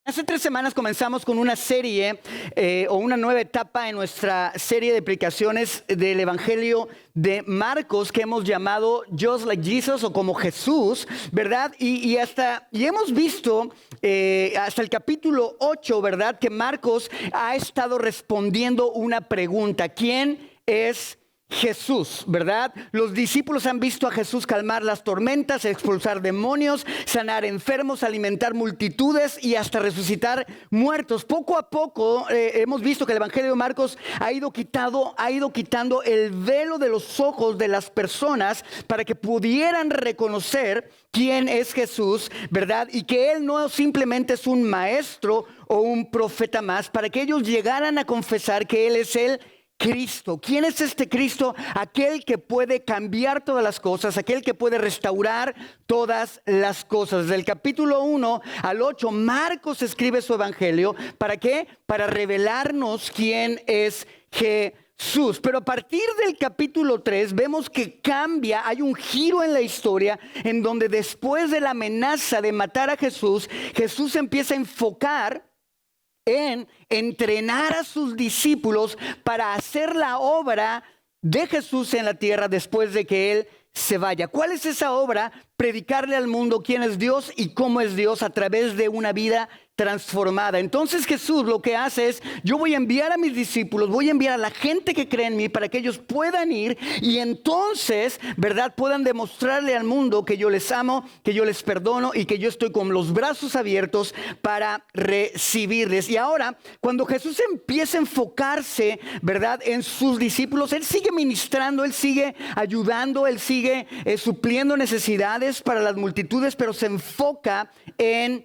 Hace 3 semanas comenzamos con una serie o una nueva etapa en nuestra serie de predicaciones del Evangelio de Marcos que hemos llamado Just Like Jesus o como Jesús, ¿verdad? Y hemos visto hasta el capítulo 8, ¿verdad? Que Marcos ha estado respondiendo una pregunta: ¿quién es Jesús? ¿Verdad? Los discípulos han visto a Jesús calmar las tormentas, expulsar demonios, sanar enfermos, alimentar multitudes y hasta resucitar muertos. Poco a poco hemos visto que el Evangelio de Marcos ha ido quitando el velo de los ojos de las personas para que pudieran reconocer quién es Jesús, ¿verdad? Y que Él no simplemente es un maestro o un profeta más, para que ellos llegaran a confesar que Él es el Cristo. ¿Quién es este Cristo? Aquel que puede cambiar todas las cosas, aquel que puede restaurar todas las cosas. Del capítulo 1 al 8, Marcos escribe su evangelio. ¿Para qué? Para revelarnos quién es Jesús. Pero a partir del capítulo 3 vemos que cambia, hay un giro en la historia en donde después de la amenaza de matar a Jesús, Jesús empieza a enfocar en entrenar a sus discípulos para hacer la obra de Jesús en la tierra después de que Él se vaya. ¿Cuál es esa obra? Predicarle al mundo quién es Dios y cómo es Dios a través de una vida transformada. Entonces Jesús lo que hace es: yo voy a enviar a mis discípulos, voy a enviar a la gente que cree en mí para que ellos puedan ir y entonces, ¿verdad?, puedan demostrarle al mundo que yo les amo, que yo les perdono y que yo estoy con los brazos abiertos para recibirles. Y ahora, cuando Jesús empieza a enfocarse, ¿verdad?, en sus discípulos, Él sigue ministrando, Él sigue ayudando, Él sigue supliendo necesidades para las multitudes, pero se enfoca en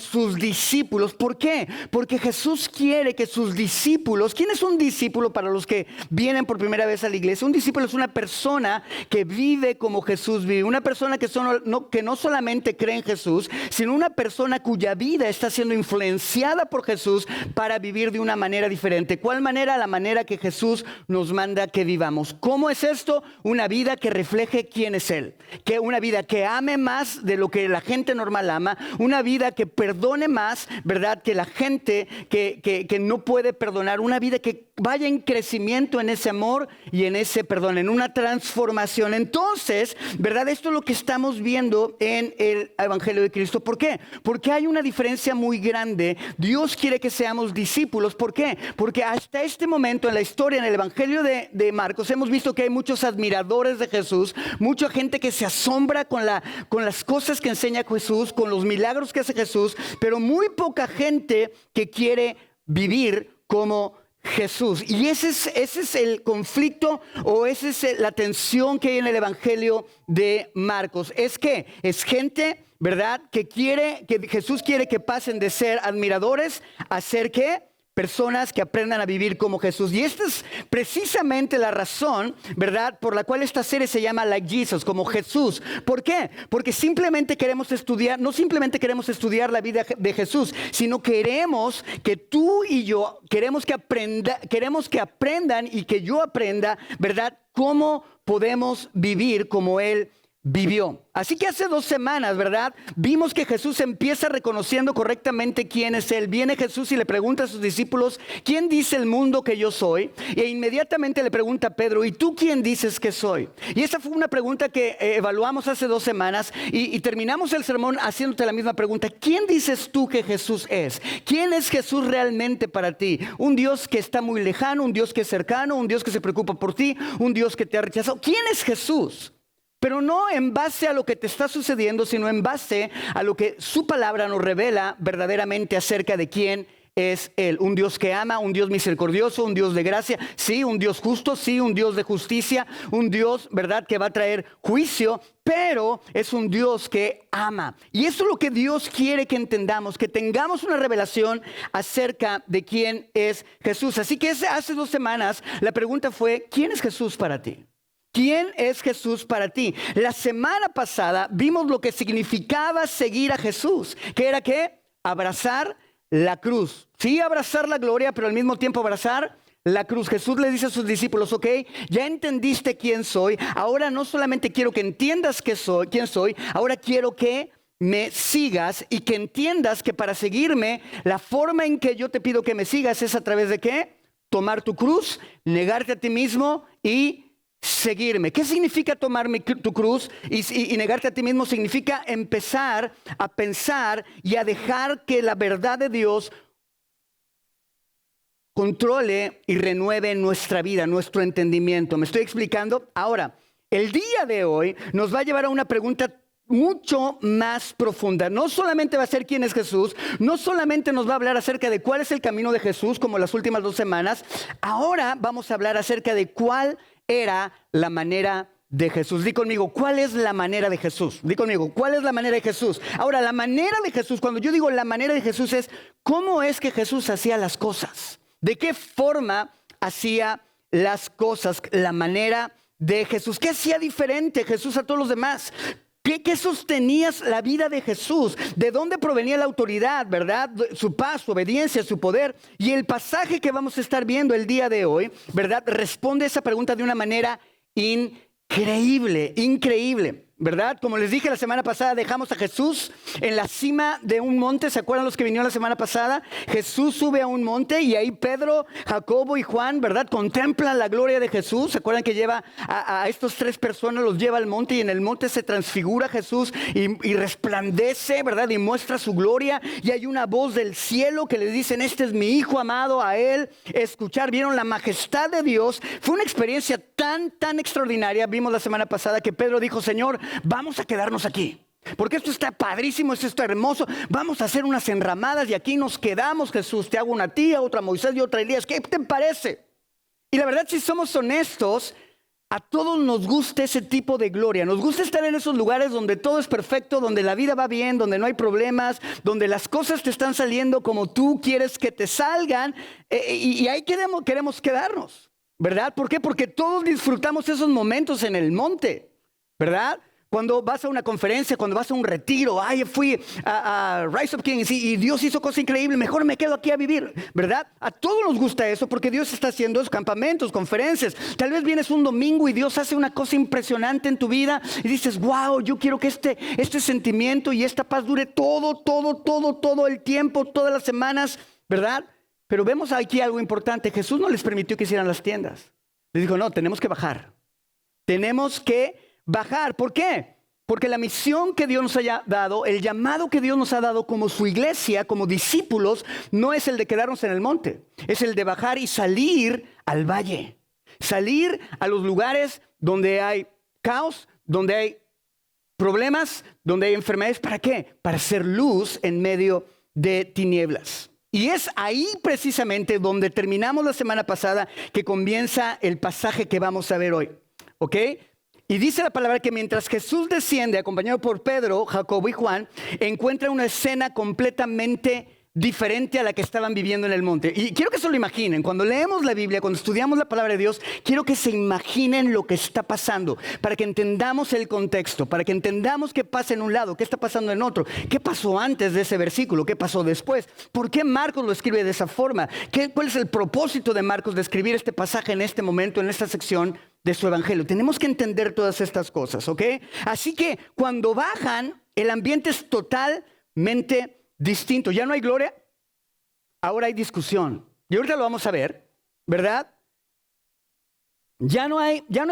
sus discípulos. ¿Por qué? Porque Jesús quiere que sus discípulos... ¿Quién es un discípulo para los que vienen por primera vez a la iglesia? Un discípulo es una persona que vive como Jesús vive. Una persona que no solamente cree en Jesús, sino una persona cuya vida está siendo influenciada por Jesús para vivir de una manera diferente. ¿Cuál manera? La manera que Jesús nos manda que vivamos. ¿Cómo es esto? Una vida que refleje quién es Él. Que una vida que ame más de lo que la gente normal ama. Una vida que perdone más, ¿verdad?, que la gente que no puede perdonar. Una vida que vaya en crecimiento en ese amor y en ese perdón, en una transformación. Entonces, ¿verdad?, esto es lo que estamos viendo en el Evangelio de Cristo. ¿Por qué? Porque hay una diferencia muy grande. Dios quiere que seamos discípulos. ¿Por qué? Porque hasta este momento en la historia, en el Evangelio de Marcos, hemos visto que hay muchos admiradores de Jesús, mucha gente que se asombra con las cosas que enseña Jesús, con los milagros que hace Jesús, pero muy poca gente que quiere vivir como Jesús. Y ese es el conflicto, o esa es la tensión que hay en el Evangelio de Marcos. Es gente, ¿verdad?, que Jesús quiere que pasen de ser admiradores a ser ¿qué? Personas que aprendan a vivir como Jesús. Y esta es precisamente la razón, ¿verdad?, por la cual esta serie se llama Like Jesus, como Jesús. ¿Por qué? Porque no simplemente queremos estudiar la vida de Jesús, sino queremos que tú y yo, queremos que aprendan y que yo aprenda, ¿verdad?, cómo podemos vivir como Él vivió. Así que hace 2 semanas, ¿verdad?, vimos que Jesús empieza reconociendo correctamente quién es Él. Viene Jesús y le pregunta a sus discípulos: ¿quién dice el mundo que yo soy? E inmediatamente le pregunta a Pedro: ¿y tú quién dices que soy? Y esa fue una pregunta que evaluamos hace 2 semanas y terminamos el sermón haciéndote la misma pregunta: ¿quién dices tú que Jesús es? ¿Quién es Jesús realmente para ti? ¿Un Dios que está muy lejano? ¿Un Dios que es cercano? ¿Un Dios que se preocupa por ti? ¿Un Dios que te ha rechazado? ¿Quién es Jesús? Pero no en base a lo que te está sucediendo, sino en base a lo que su palabra nos revela verdaderamente acerca de quién es Él. Un Dios que ama, un Dios misericordioso, un Dios de gracia, sí, un Dios justo, sí, un Dios de justicia, un Dios, ¿verdad?, que va a traer juicio, pero es un Dios que ama. Y eso es lo que Dios quiere que entendamos, que tengamos una revelación acerca de quién es Jesús. Así que hace 2 semanas la pregunta fue: ¿quién es Jesús para ti? ¿Quién es Jesús para ti? La semana pasada vimos lo que significaba seguir a Jesús. ¿Qué era qué? Abrazar la cruz. Sí, abrazar la gloria, pero al mismo tiempo abrazar la cruz. Jesús le dice a sus discípulos: ok, ya entendiste quién soy. Ahora no solamente quiero que entiendas quién soy, ahora quiero que me sigas y que entiendas que para seguirme, la forma en que yo te pido que me sigas es a través de ¿qué? Tomar tu cruz, negarte a ti mismo y seguirme. ¿Qué significa tomar tu cruz y negarte a ti mismo? Significa empezar a pensar y a dejar que la verdad de Dios controle y renueve nuestra vida, nuestro entendimiento. ¿Me estoy explicando? Ahora, el día de hoy nos va a llevar a una pregunta mucho más profunda. No solamente va a ser quién es Jesús, no solamente nos va a hablar acerca de cuál es el camino de Jesús, como las últimas 2 semanas. Ahora vamos a hablar acerca de cuál era la manera de Jesús. Di conmigo, ¿cuál es la manera de Jesús? Di conmigo, ¿cuál es la manera de Jesús? Ahora, la manera de Jesús, cuando yo digo la manera de Jesús es cómo es que Jesús hacía las cosas. ¿De qué forma hacía las cosas? La manera de Jesús. ¿Qué hacía diferente Jesús a todos los demás? ¿Qué sostenía la vida de Jesús? ¿De dónde provenía la autoridad, verdad? Su paz, su obediencia, su poder. Y el pasaje que vamos a estar viendo el día de hoy, ¿verdad? Responde a esa pregunta de una manera increíble, ¿verdad? Como les dije la semana pasada, dejamos a Jesús en la cima de un monte. ¿Se acuerdan los que vinieron la semana pasada? Jesús sube a un monte y ahí Pedro, Jacobo y Juan, ¿verdad? Contemplan la gloria de Jesús. ¿Se acuerdan que lleva a estos 3 personas, los lleva al monte y en el monte se transfigura Jesús y resplandece, ¿verdad? Y muestra su gloria y hay una voz del cielo que le dicen, este es mi hijo amado, a él escuchar. Vieron la majestad de Dios. Fue una experiencia tan extraordinaria. Vimos la semana pasada que Pedro dijo, Señor, vamos a quedarnos aquí, porque esto está padrísimo, esto está hermoso. Vamos a hacer unas enramadas y aquí nos quedamos, Jesús. Te hago una tía, otra Moisés y otra Elías. ¿Qué te parece? Y la verdad, si somos honestos, a todos nos gusta ese tipo de gloria. Nos gusta estar en esos lugares donde todo es perfecto, donde la vida va bien, donde no hay problemas, donde las cosas te están saliendo como tú quieres que te salgan. Y ahí queremos quedarnos, ¿verdad? ¿Por qué? Porque todos disfrutamos esos momentos en el monte, ¿verdad? Cuando vas a una conferencia, cuando vas a un retiro, fui a Rise of Kings y Dios hizo cosas increíbles, mejor me quedo aquí a vivir, ¿verdad? A todos nos gusta eso porque Dios está haciendo esos campamentos, conferencias. Tal vez vienes un domingo y Dios hace una cosa impresionante en tu vida y dices, wow, yo quiero que este sentimiento y esta paz dure todo el tiempo, todas las semanas, ¿verdad? Pero vemos aquí algo importante. Jesús no les permitió que hicieran las tiendas. Les dijo, no, tenemos que bajar. Tenemos que bajar. ¿Por qué? Porque la misión que Dios nos haya dado, el llamado que Dios nos ha dado como su iglesia, como discípulos, no es el de quedarnos en el monte. Es el de bajar y salir al valle. Salir a los lugares donde hay caos, donde hay problemas, donde hay enfermedades. ¿Para qué? Para ser luz en medio de tinieblas. Y es ahí precisamente donde terminamos la semana pasada que comienza el pasaje que vamos a ver hoy. ¿Ok? Y dice la palabra que mientras Jesús desciende, acompañado por Pedro, Jacobo y Juan, encuentra una escena completamente diferente a la que estaban viviendo en el monte. Y quiero que se lo imaginen. Cuando leemos la Biblia, cuando estudiamos la palabra de Dios, quiero que se imaginen lo que está pasando, para que entendamos el contexto, para que entendamos qué pasa en un lado, qué está pasando en otro, qué pasó antes de ese versículo, qué pasó después, por qué Marcos lo escribe de esa forma, cuál es el propósito de Marcos de escribir este pasaje en este momento, en esta sección de su evangelio. Tenemos que entender todas estas cosas, ¿ok? Así que cuando bajan, el ambiente es totalmente distinto. Ya no hay gloria, ahora hay discusión. Y ahorita lo vamos a ver, ¿verdad? Ya no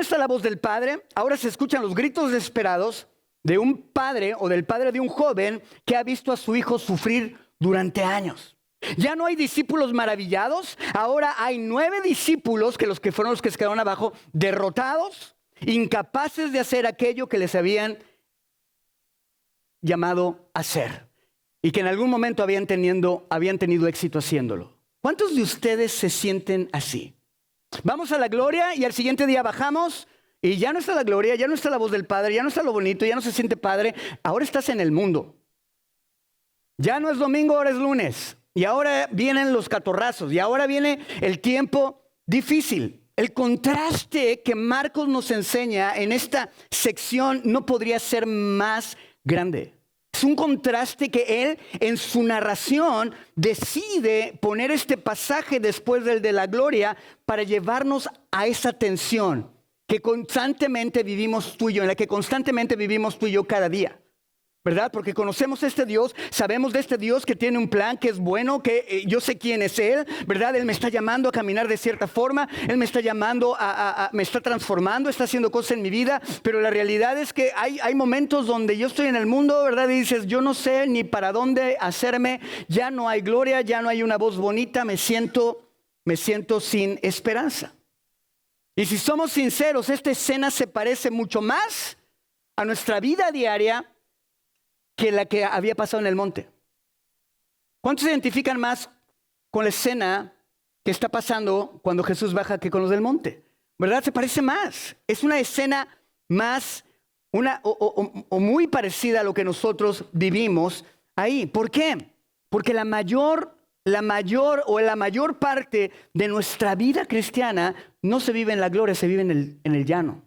está la voz del padre, ahora se escuchan los gritos desesperados de un padre o del padre de un joven que ha visto a su hijo sufrir durante años. Ya no hay discípulos maravillados, ahora hay 9 discípulos que fueron los que se quedaron abajo, derrotados, incapaces de hacer aquello que les habían llamado a hacer y que en algún momento habían tenido éxito haciéndolo. ¿Cuántos de ustedes se sienten así? Vamos a la gloria y al siguiente día bajamos y ya no está la gloria, ya no está la voz del Padre, ya no está lo bonito, ya no se siente padre. Ahora estás en el mundo. Ya no es domingo, ahora es lunes. Y ahora vienen los catorrazos y ahora viene el tiempo difícil. El contraste que Marcos nos enseña en esta sección no podría ser más grande. Es un contraste que él en su narración decide poner este pasaje después del de la gloria para llevarnos a esa tensión que constantemente vivimos tú y yo, en la que constantemente vivimos tú y yo cada día. ¿verdad? Porque conocemos a este Dios, sabemos de este Dios que tiene un plan, que es bueno, que yo sé quién es Él, ¿verdad? Él me está llamando a caminar de cierta forma, Él me está llamando me está transformando, está haciendo cosas en mi vida, pero la realidad es que hay momentos donde yo estoy en el mundo, ¿verdad? Y dices, yo no sé ni para dónde hacerme, ya no hay gloria, ya no hay una voz bonita, me siento sin esperanza. Y si somos sinceros, esta escena se parece mucho más a nuestra vida diaria que la que había pasado en el monte. ¿Cuántos se identifican más con la escena que está pasando cuando Jesús baja que con los del monte? ¿Verdad? Se parece más. Es una escena más, o muy parecida a lo que nosotros vivimos ahí. ¿Por qué? Porque la mayor parte de nuestra vida cristiana no se vive en la gloria, se vive en el llano,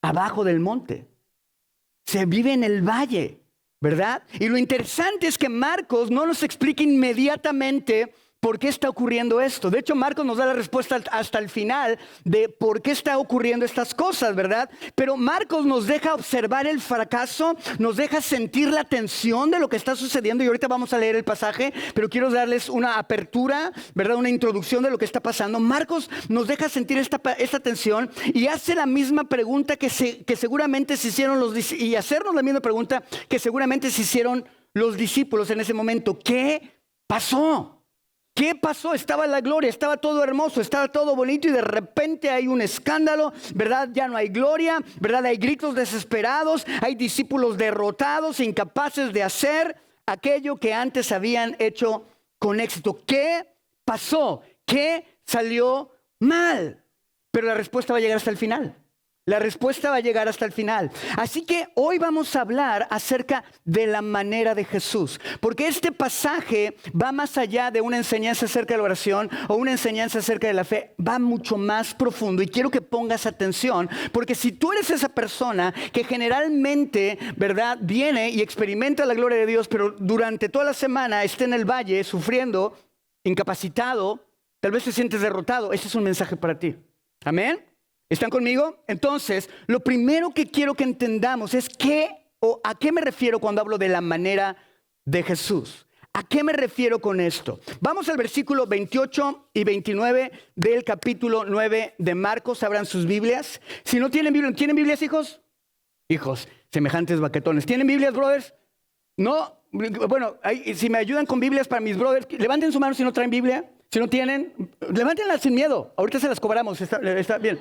abajo del monte. Se vive en el valle, ¿verdad? Y lo interesante es que Marcos no nos explica inmediatamente por qué está ocurriendo esto. De hecho, Marcos nos da la respuesta hasta el final de por qué está ocurriendo estas cosas, ¿verdad? Pero Marcos nos deja observar el fracaso, nos deja sentir la tensión de lo que está sucediendo. Y ahorita vamos a leer el pasaje, pero quiero darles una apertura, ¿verdad? Una introducción de lo que está pasando. Marcos nos deja sentir esta tensión y hace la misma pregunta que seguramente se hicieron y hacernos la misma pregunta que seguramente se hicieron los discípulos en ese momento. ¿Qué pasó? ¿Qué pasó? Estaba la gloria, estaba todo hermoso, estaba todo bonito y de repente hay un escándalo, ¿verdad? Ya no hay gloria, ¿verdad? Hay gritos desesperados, hay discípulos derrotados, incapaces de hacer aquello que antes habían hecho con éxito. ¿Qué pasó? ¿Qué salió mal? Pero la respuesta va a llegar hasta el final. La respuesta va a llegar hasta el final. Así que hoy vamos a hablar acerca de la manera de Jesús. Porque este pasaje va más allá de una enseñanza acerca de la oración o una enseñanza acerca de la fe. Va mucho más profundo y quiero que pongas atención. Porque si tú eres esa persona que generalmente, ¿verdad?, viene y experimenta la gloria de Dios, pero durante toda la semana está en el valle sufriendo, incapacitado, tal vez te sientes derrotado. Ese es un mensaje para ti. Amén. ¿Están conmigo? Entonces, lo primero que quiero que entendamos es a qué me refiero cuando hablo de la manera de Jesús. ¿A qué me refiero con esto? Vamos al versículo 28 y 29 del capítulo 9 de Marcos. Abran sus Biblias. Si no tienen Biblia, ¿tienen Biblias, hijos? Hijos, semejantes baquetones. ¿Tienen Biblias, brothers? No. Bueno, si me ayudan con Biblias para mis brothers, levanten su mano si no traen Biblia. Si no tienen, levántenla sin miedo. Ahorita se las cobramos. Está bien.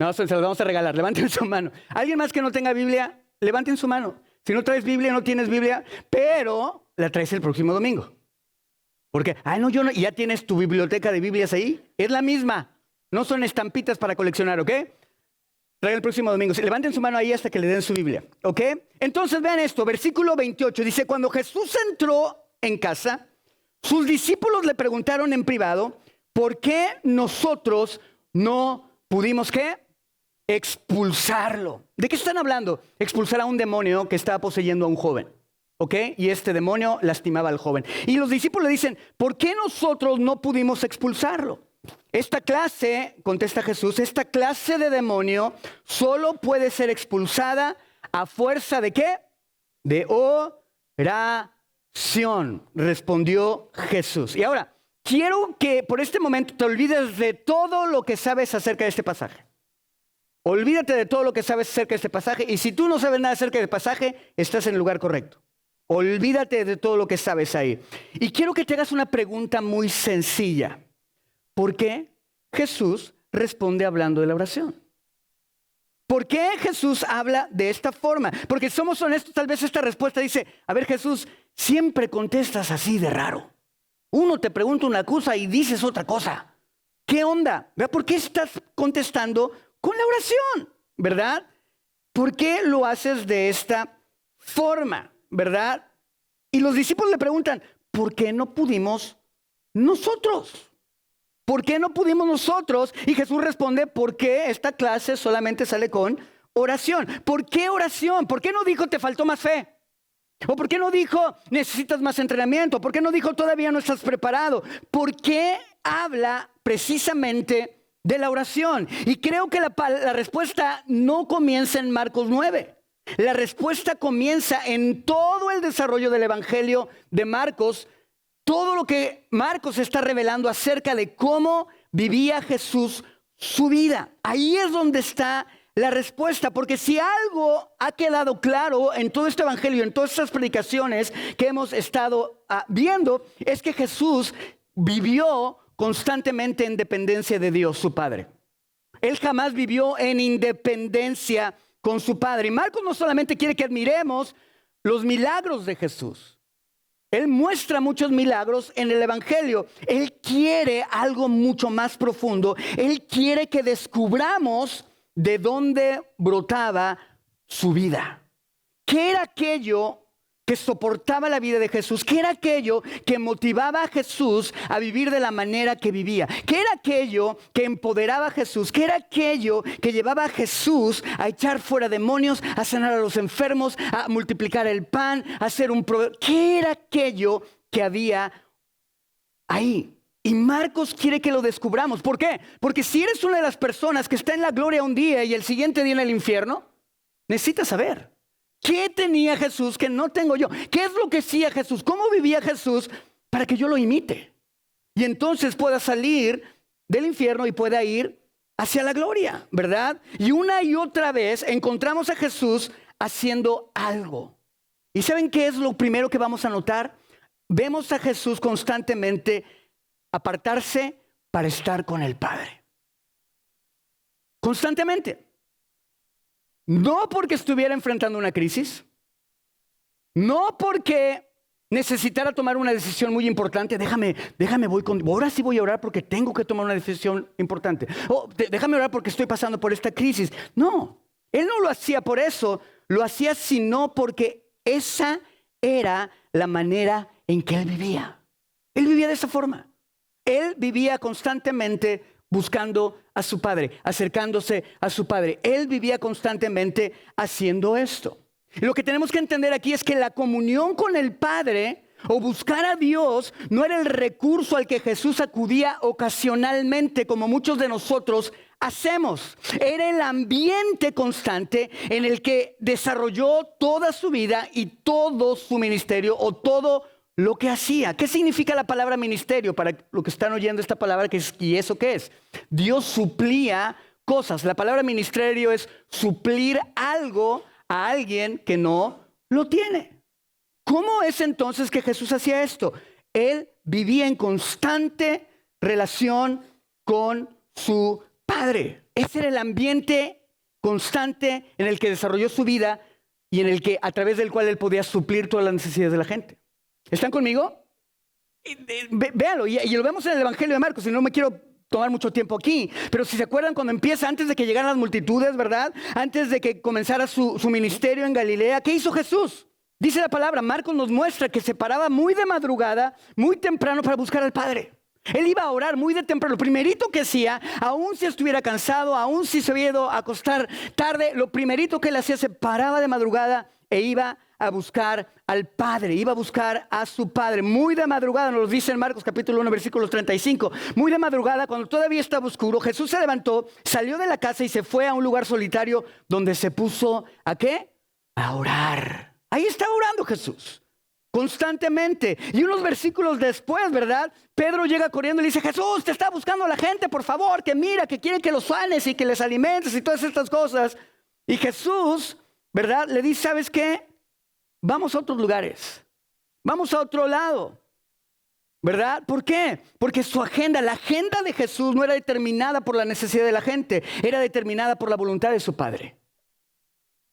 No, se las vamos a regalar. Levanten su mano. ¿Alguien más que no tenga Biblia? Levanten su mano. Si no traes Biblia, no tienes Biblia, pero la traes el próximo domingo. Porque, yo no, ya tienes tu biblioteca de Biblias ahí. Es la misma. No son estampitas para coleccionar, ¿ok? Trae el próximo domingo. Levanten su mano ahí hasta que le den su Biblia, ¿ok? Entonces vean esto, versículo 28. Dice, cuando Jesús entró en casa, sus discípulos le preguntaron en privado, ¿por qué nosotros no pudimos, qué? Expulsarlo. ¿De qué están hablando? Expulsar a un demonio que estaba poseyendo a un joven. ¿Ok? Y este demonio lastimaba al joven. Y los discípulos le dicen, ¿por qué nosotros no pudimos expulsarlo? Esta clase, contesta Jesús, esta clase de demonio solo puede ser expulsada a fuerza ¿de qué? De oración, respondió Jesús. Y ahora, quiero que por este momento te olvides de todo lo que sabes acerca de este pasaje. Olvídate de todo lo que sabes acerca de este pasaje. Y si tú no sabes nada acerca del pasaje, estás en el lugar correcto. Olvídate de todo lo que sabes ahí. Y quiero que te hagas una pregunta muy sencilla. ¿Por qué Jesús responde hablando de la oración? ¿Por qué Jesús habla de esta forma? Porque somos honestos, tal vez esta respuesta dice, a ver Jesús, siempre contestas así de raro. Uno te pregunta una cosa y dices otra cosa. ¿Qué onda? ¿Por qué estás contestando con la oración? ¿Verdad? ¿Por qué lo haces de esta forma? ¿Verdad? Y los discípulos le preguntan, ¿por qué no pudimos nosotros? ¿Por qué no pudimos nosotros? Y Jesús responde, ¿por qué esta clase solamente sale con oración? ¿Por qué oración? ¿Por qué no dijo te faltó más fe? ¿O por qué no dijo necesitas más entrenamiento? ¿Por qué no dijo todavía no estás preparado? ¿Por qué habla precisamente de la oración? Y creo que la respuesta no comienza en Marcos 9. La respuesta comienza en todo el desarrollo del Evangelio de Marcos, todo lo que Marcos está revelando acerca de cómo vivía Jesús su vida. Ahí es donde está la respuesta, porque si algo ha quedado claro en todo este Evangelio, en todas estas predicaciones que hemos estado viendo, es que Jesús vivió constantemente en dependencia de Dios, su Padre. Él jamás vivió en independencia con su Padre. Y Marcos no solamente quiere que admiremos los milagros de Jesús. Él muestra muchos milagros en el Evangelio. Él quiere algo mucho más profundo. Él quiere que descubramos de dónde brotaba su vida. ¿Qué era aquello que soportaba la vida de Jesús? ¿Qué era aquello que motivaba a Jesús a vivir de la manera que vivía? ¿Qué era aquello que empoderaba a Jesús? ¿Qué era aquello que llevaba a Jesús a echar fuera demonios, a sanar a los enfermos, a multiplicar el pan, a hacer un proveedor? ¿Qué era aquello que había ahí? Y Marcos quiere que lo descubramos. ¿Por qué? Porque si eres una de las personas que está en la gloria un día y el siguiente día en el infierno, necesitas saber. ¿Qué tenía Jesús que no tengo yo? ¿Qué es lo que hacía Jesús? ¿Cómo vivía Jesús para que yo lo imite? Y entonces pueda salir del infierno y pueda ir hacia la gloria, ¿verdad? Y una y otra vez encontramos a Jesús haciendo algo. ¿Y saben qué es lo primero que vamos a notar? Vemos a Jesús constantemente apartarse para estar con el Padre. Constantemente. No porque estuviera enfrentando una crisis, no porque necesitara tomar una decisión muy importante. Ahora sí voy a orar porque tengo que tomar una decisión importante. Déjame orar porque estoy pasando por esta crisis. No, él no lo hacía por eso, lo hacía sino porque esa era la manera en que él vivía. Él vivía de esa forma. Él vivía constantemente buscando a su Padre, acercándose a su Padre. Él vivía constantemente haciendo esto. Y lo que tenemos que entender aquí es que la comunión con el Padre o buscar a Dios no era el recurso al que Jesús acudía ocasionalmente, como muchos de nosotros hacemos. Era el ambiente constante en el que desarrolló toda su vida y todo su ministerio o todo lo que hacía. ¿Qué significa la palabra ministerio? Para los que están oyendo esta palabra, ¿y eso qué es? Dios suplía cosas. La palabra ministerio es suplir algo a alguien que no lo tiene. ¿Cómo es entonces que Jesús hacía esto? Él vivía en constante relación con su Padre. Ese era el ambiente constante en el que desarrolló su vida y en el que, a través del cual él podía suplir todas las necesidades de la gente. ¿Están conmigo? Véanlo, y lo vemos en el Evangelio de Marcos, y no me quiero tomar mucho tiempo aquí, pero si se acuerdan cuando empieza, antes de que llegaran las multitudes, ¿verdad? Antes de que comenzara su ministerio en Galilea, ¿qué hizo Jesús? Dice la palabra, Marcos nos muestra que se paraba muy de madrugada, muy temprano para buscar al Padre. Él iba a orar muy de temprano. Lo primerito que hacía, aun si estuviera cansado, aun si se había ido a acostar tarde, lo primerito que él hacía, se paraba de madrugada e iba a buscar al Padre, iba a buscar a su Padre. Muy de madrugada, nos lo dice en Marcos capítulo 1, versículos 35. Muy de madrugada, cuando todavía estaba oscuro, Jesús se levantó, salió de la casa y se fue a un lugar solitario donde se puso, ¿a qué? A orar. Ahí estaba orando Jesús, constantemente. Y unos versículos después, ¿verdad? Pedro llega corriendo y le dice, Jesús, te está buscando la gente, por favor, que mira, que quiere que los sanes y que les alimentes y todas estas cosas. Y Jesús, ¿verdad? Le dice, ¿sabes qué? Vamos a otros lugares, vamos a otro lado, ¿verdad? ¿Por qué? Porque su agenda, la agenda de Jesús no era determinada por la necesidad de la gente, era determinada por la voluntad de su Padre.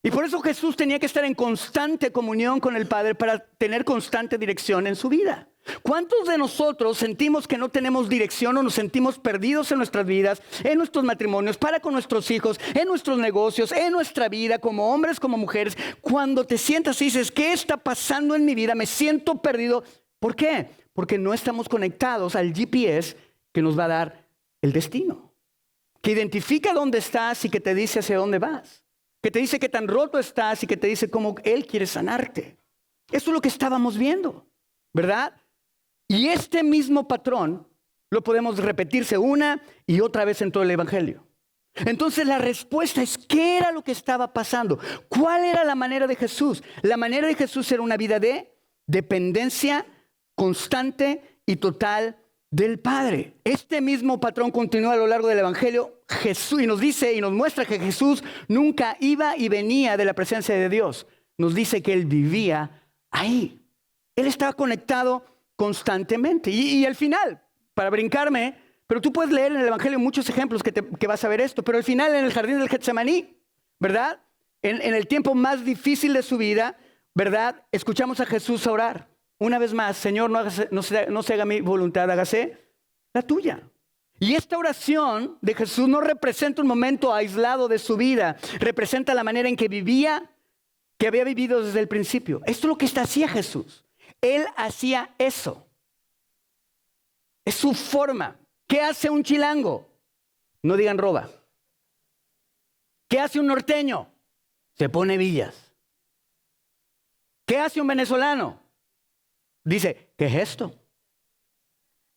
Y por eso Jesús tenía que estar en constante comunión con el Padre para tener constante dirección en su vida. ¿Cuántos de nosotros sentimos que no tenemos dirección o nos sentimos perdidos en nuestras vidas, en nuestros matrimonios, para con nuestros hijos, en nuestros negocios, en nuestra vida, como hombres, como mujeres? Cuando te sientas y dices, ¿qué está pasando en mi vida? Me siento perdido. ¿Por qué? Porque no estamos conectados al GPS que nos va a dar el destino, que identifica dónde estás y que te dice hacia dónde vas, que te dice qué tan roto estás y que te dice cómo Él quiere sanarte. Eso es lo que estábamos viendo, ¿verdad? Y este mismo patrón lo podemos repetirse una y otra vez en todo el Evangelio. Entonces la respuesta es, ¿qué era lo que estaba pasando? ¿Cuál era la manera de Jesús? La manera de Jesús era una vida de dependencia constante y total del Padre. Este mismo patrón continúa a lo largo del Evangelio. Jesús, y nos dice y nos muestra que Jesús nunca iba y venía de la presencia de Dios. Nos dice que Él vivía ahí. Él estaba conectado constantemente. Y al final, para brincarme, pero tú puedes leer en el Evangelio muchos ejemplos que vas a ver esto, pero al final en el jardín del Getsemaní, ¿verdad? En el tiempo más difícil de su vida, ¿verdad? Escuchamos a Jesús orar. Una vez más, Señor, no se haga mi voluntad, hágase la tuya. Y esta oración de Jesús no representa un momento aislado de su vida, representa la manera en que vivía, que había vivido desde el principio. Esto es lo que hacía Jesús. Él hacía eso. Es su forma. ¿Qué hace un chilango? No digan roba. ¿Qué hace un norteño? Se pone villas. ¿Qué hace un venezolano? Dice, ¿qué es esto?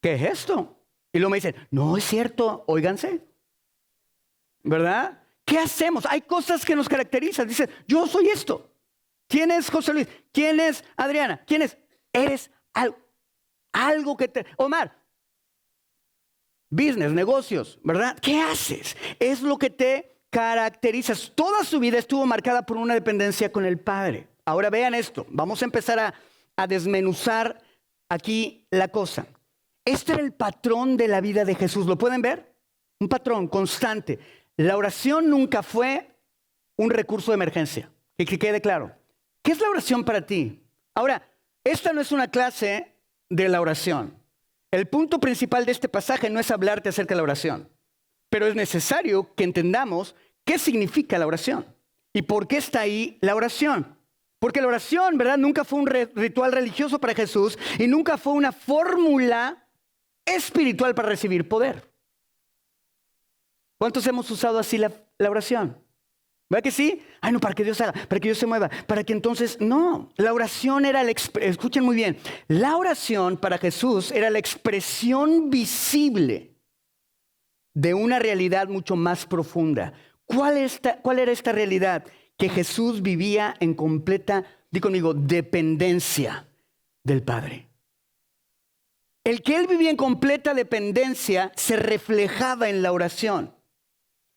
¿Qué es esto? Y luego me dicen, no es cierto, óiganse. ¿Verdad? ¿Qué hacemos? Hay cosas que nos caracterizan. Dice, yo soy esto. ¿Quién es José Luis? ¿Quién es Adriana? ¿Quién es? Eres algo que te... Omar, business, negocios, ¿verdad? ¿Qué haces? Es lo que te caracteriza. Toda su vida estuvo marcada por una dependencia con el Padre. Ahora vean esto. Vamos a empezar a desmenuzar aquí la cosa. Este era el patrón de la vida de Jesús. ¿Lo pueden ver? Un patrón constante. La oración nunca fue un recurso de emergencia. Que quede claro. ¿Qué es la oración para ti? Ahora, esta no es una clase de la oración. El punto principal de este pasaje no es hablarte acerca de la oración, pero es necesario que entendamos qué significa la oración y por qué está ahí la oración. Porque la oración, ¿verdad? Nunca fue un ritual religioso para Jesús y nunca fue una fórmula espiritual para recibir poder. ¿Cuántos hemos usado así la oración? ¿Verdad que sí? Ay, no, para que Dios haga, para que Dios se mueva, para que entonces... No, la oración era escuchen muy bien, la oración para Jesús era la expresión visible de una realidad mucho más profunda. ¿Cuál era esta realidad? Que Jesús vivía en completa, di conmigo, dependencia del Padre. El que Él vivía en completa dependencia se reflejaba en la oración.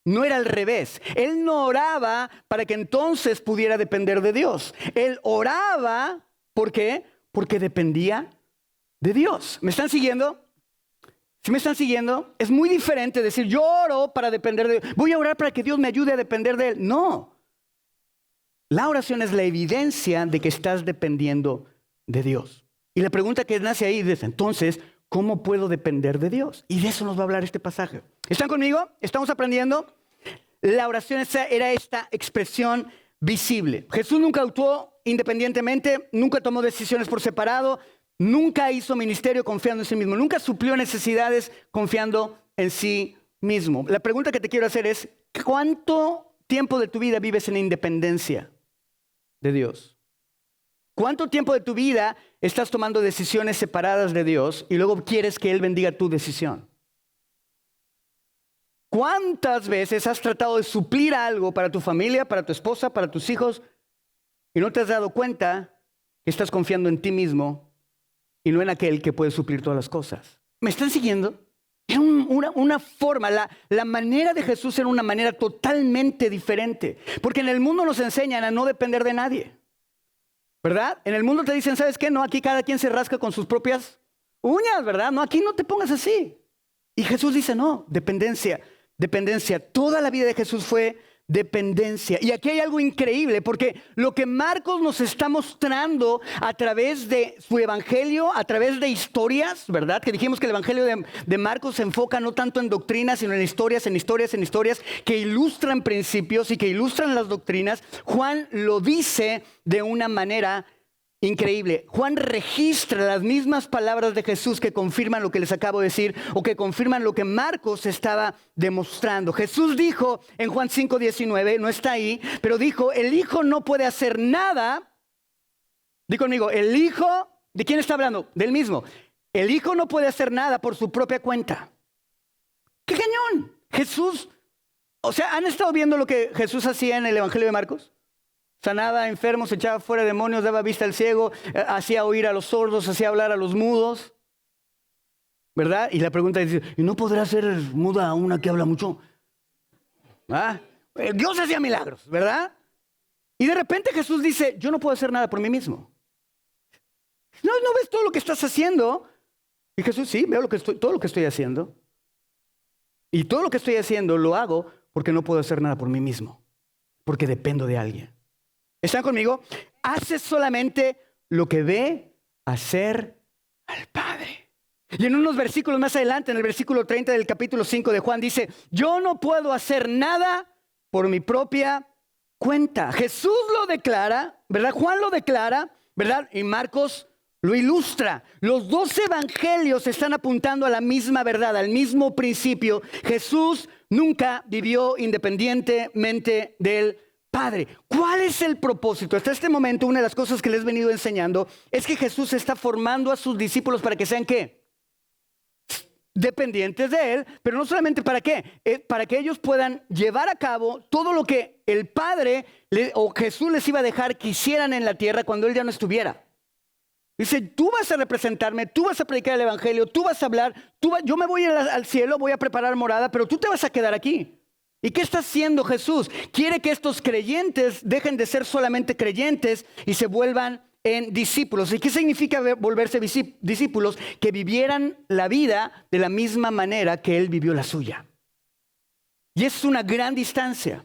No era al revés. Él no oraba para que entonces pudiera depender de Dios. Él oraba, ¿por qué? Porque dependía de Dios. ¿Me están siguiendo? ¿Sí me están siguiendo? Es muy diferente decir, yo oro para depender de Dios. Voy a orar para que Dios me ayude a depender de Él. No. La oración es la evidencia de que estás dependiendo de Dios. Y la pregunta que nace ahí es, entonces, ¿cómo puedo depender de Dios? Y de eso nos va a hablar este pasaje. ¿Están conmigo? ¿Estamos aprendiendo? La oración era esta expresión visible. Jesús nunca actuó independientemente, nunca tomó decisiones por separado, nunca hizo ministerio confiando en sí mismo, nunca suplió necesidades confiando en sí mismo. La pregunta que te quiero hacer es, ¿cuánto tiempo de tu vida vives en independencia de Dios? ¿Cuánto tiempo de tu vida estás tomando decisiones separadas de Dios y luego quieres que Él bendiga tu decisión? ¿Cuántas veces has tratado de suplir algo para tu familia, para tu esposa, para tus hijos y no te has dado cuenta que estás confiando en ti mismo y no en aquel que puede suplir todas las cosas? ¿Me están siguiendo? Era una forma, la manera de Jesús era una manera totalmente diferente. Porque en el mundo nos enseñan a no depender de nadie. ¿Verdad? En el mundo te dicen, ¿sabes qué? No, aquí cada quien se rasca con sus propias uñas, ¿verdad? No, aquí no te pongas así. Y Jesús dice, no, dependencia. Toda la vida de Jesús fue dependencia. Y aquí hay algo increíble, porque lo que Marcos nos está mostrando a través de su evangelio, a través de historias, ¿verdad? Que dijimos que el evangelio de Marcos se enfoca no tanto en doctrinas, sino en historias que ilustran principios y que ilustran las doctrinas. Juan lo dice de una manera increíble. Juan registra las mismas palabras de Jesús que confirman lo que les acabo de decir o que confirman lo que Marcos estaba demostrando. Jesús dijo en Juan 5:19, no está ahí, pero dijo, el Hijo no puede hacer nada. Di conmigo, el Hijo, ¿de quién está hablando? Del mismo. El Hijo no puede hacer nada por su propia cuenta. ¡Qué cañón! Jesús O sea, ¿han estado viendo lo que Jesús hacía en el Evangelio de Marcos? Sanaba a enfermos, echaba fuera demonios, daba vista al ciego, hacía oír a los sordos, hacía hablar a los mudos. ¿Verdad? Y la pregunta es, ¿y no podrá ser muda a una que habla mucho? ¿Ah? Dios hacía milagros, ¿verdad? Y de repente Jesús dice, yo no puedo hacer nada por mí mismo. ¿No ves todo lo que estás haciendo? Y Jesús, sí, veo todo lo que estoy haciendo. Y todo lo que estoy haciendo lo hago porque no puedo hacer nada por mí mismo. Porque dependo de alguien. ¿Están conmigo? Hace solamente lo que ve hacer al Padre. Y en unos versículos más adelante, en el versículo 30 del capítulo 5 de Juan, dice, yo no puedo hacer nada por mi propia cuenta. Jesús lo declara, ¿verdad? Juan lo declara, ¿verdad? Y Marcos lo ilustra. Los dos evangelios están apuntando a la misma verdad, al mismo principio. Jesús nunca vivió independientemente del Padre. ¿Cuál es el propósito? Hasta este momento, una de las cosas que les he venido enseñando es que Jesús está formando a sus discípulos para que sean ¿qué? Dependientes de Él, pero no solamente para qué, para que ellos puedan llevar a cabo todo lo que el Padre o Jesús les iba a dejar que hicieran en la tierra cuando Él ya no estuviera. Dice, tú vas a representarme, tú vas a predicar el evangelio, tú vas a hablar, yo me voy al cielo, voy a preparar morada, pero tú te vas a quedar aquí. ¿Y qué está haciendo Jesús? Quiere que estos creyentes dejen de ser solamente creyentes y se vuelvan en discípulos. ¿Y qué significa volverse discípulos? Que vivieran la vida de la misma manera que Él vivió la suya. Y es una gran distancia.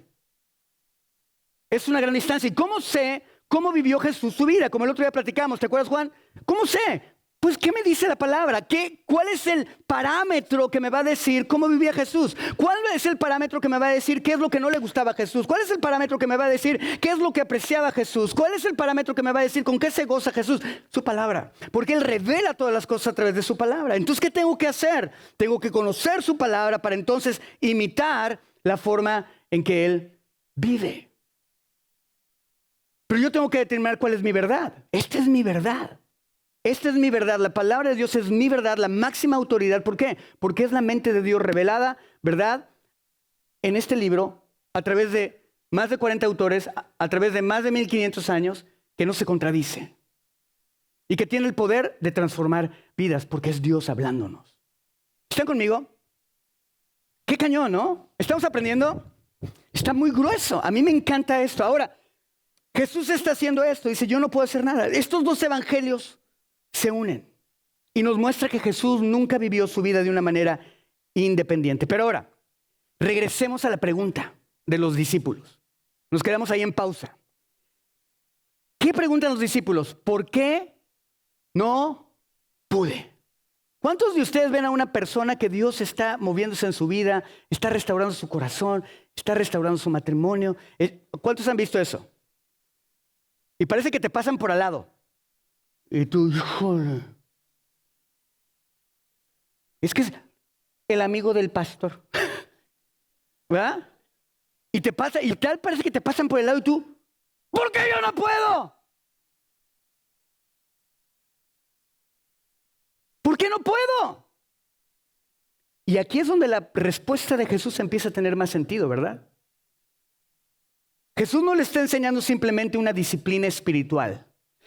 Es una gran distancia. ¿Y cómo sé cómo vivió Jesús su vida? Como el otro día platicamos, ¿te acuerdas, Juan? ¿Cómo sé? Pues, ¿qué me dice la palabra? ¿Cuál es el parámetro que me va a decir cómo vivía Jesús? ¿Cuál es el parámetro que me va a decir qué es lo que no le gustaba a Jesús? ¿Cuál es el parámetro que me va a decir qué es lo que apreciaba Jesús? ¿Cuál es el parámetro que me va a decir con qué se goza Jesús? Su palabra. Porque Él revela todas las cosas a través de su palabra. Entonces, ¿qué tengo que hacer? Tengo que conocer su palabra para entonces imitar la forma en que Él vive. Pero yo tengo que determinar cuál es mi verdad. Esta es mi verdad. Esta es mi verdad, la palabra de Dios es mi verdad, la máxima autoridad. ¿Por qué? Porque es la mente de Dios revelada, ¿verdad? En este libro, a través de más de 40 autores, a través de más de 1500 años, que no se contradice. Y que tiene el poder de transformar vidas, porque es Dios hablándonos. ¿Están conmigo? Qué cañón, ¿no? ¿Estamos aprendiendo? Está muy grueso. A mí me encanta esto. Ahora, Jesús está haciendo esto. Dice, yo no puedo hacer nada. Estos dos evangelios se unen y nos muestra que Jesús nunca vivió su vida de una manera independiente. Pero ahora, regresemos a la pregunta de los discípulos. Nos quedamos ahí en pausa. ¿Qué preguntan los discípulos? ¿Por qué no pude? ¿Cuántos de ustedes ven a una persona que Dios está moviéndose en su vida, está restaurando su corazón, está restaurando su matrimonio? ¿Cuántos han visto eso? Y parece que te pasan por al lado. Y tú, híjole. Es que es el amigo del pastor. ¿Verdad? Y te pasa, y tal parece que te pasan por el lado y tú, ¿por qué yo no puedo? ¿Por qué no puedo? Y aquí es donde la respuesta de Jesús empieza a tener más sentido, ¿verdad? Jesús no le está enseñando simplemente una disciplina espiritual.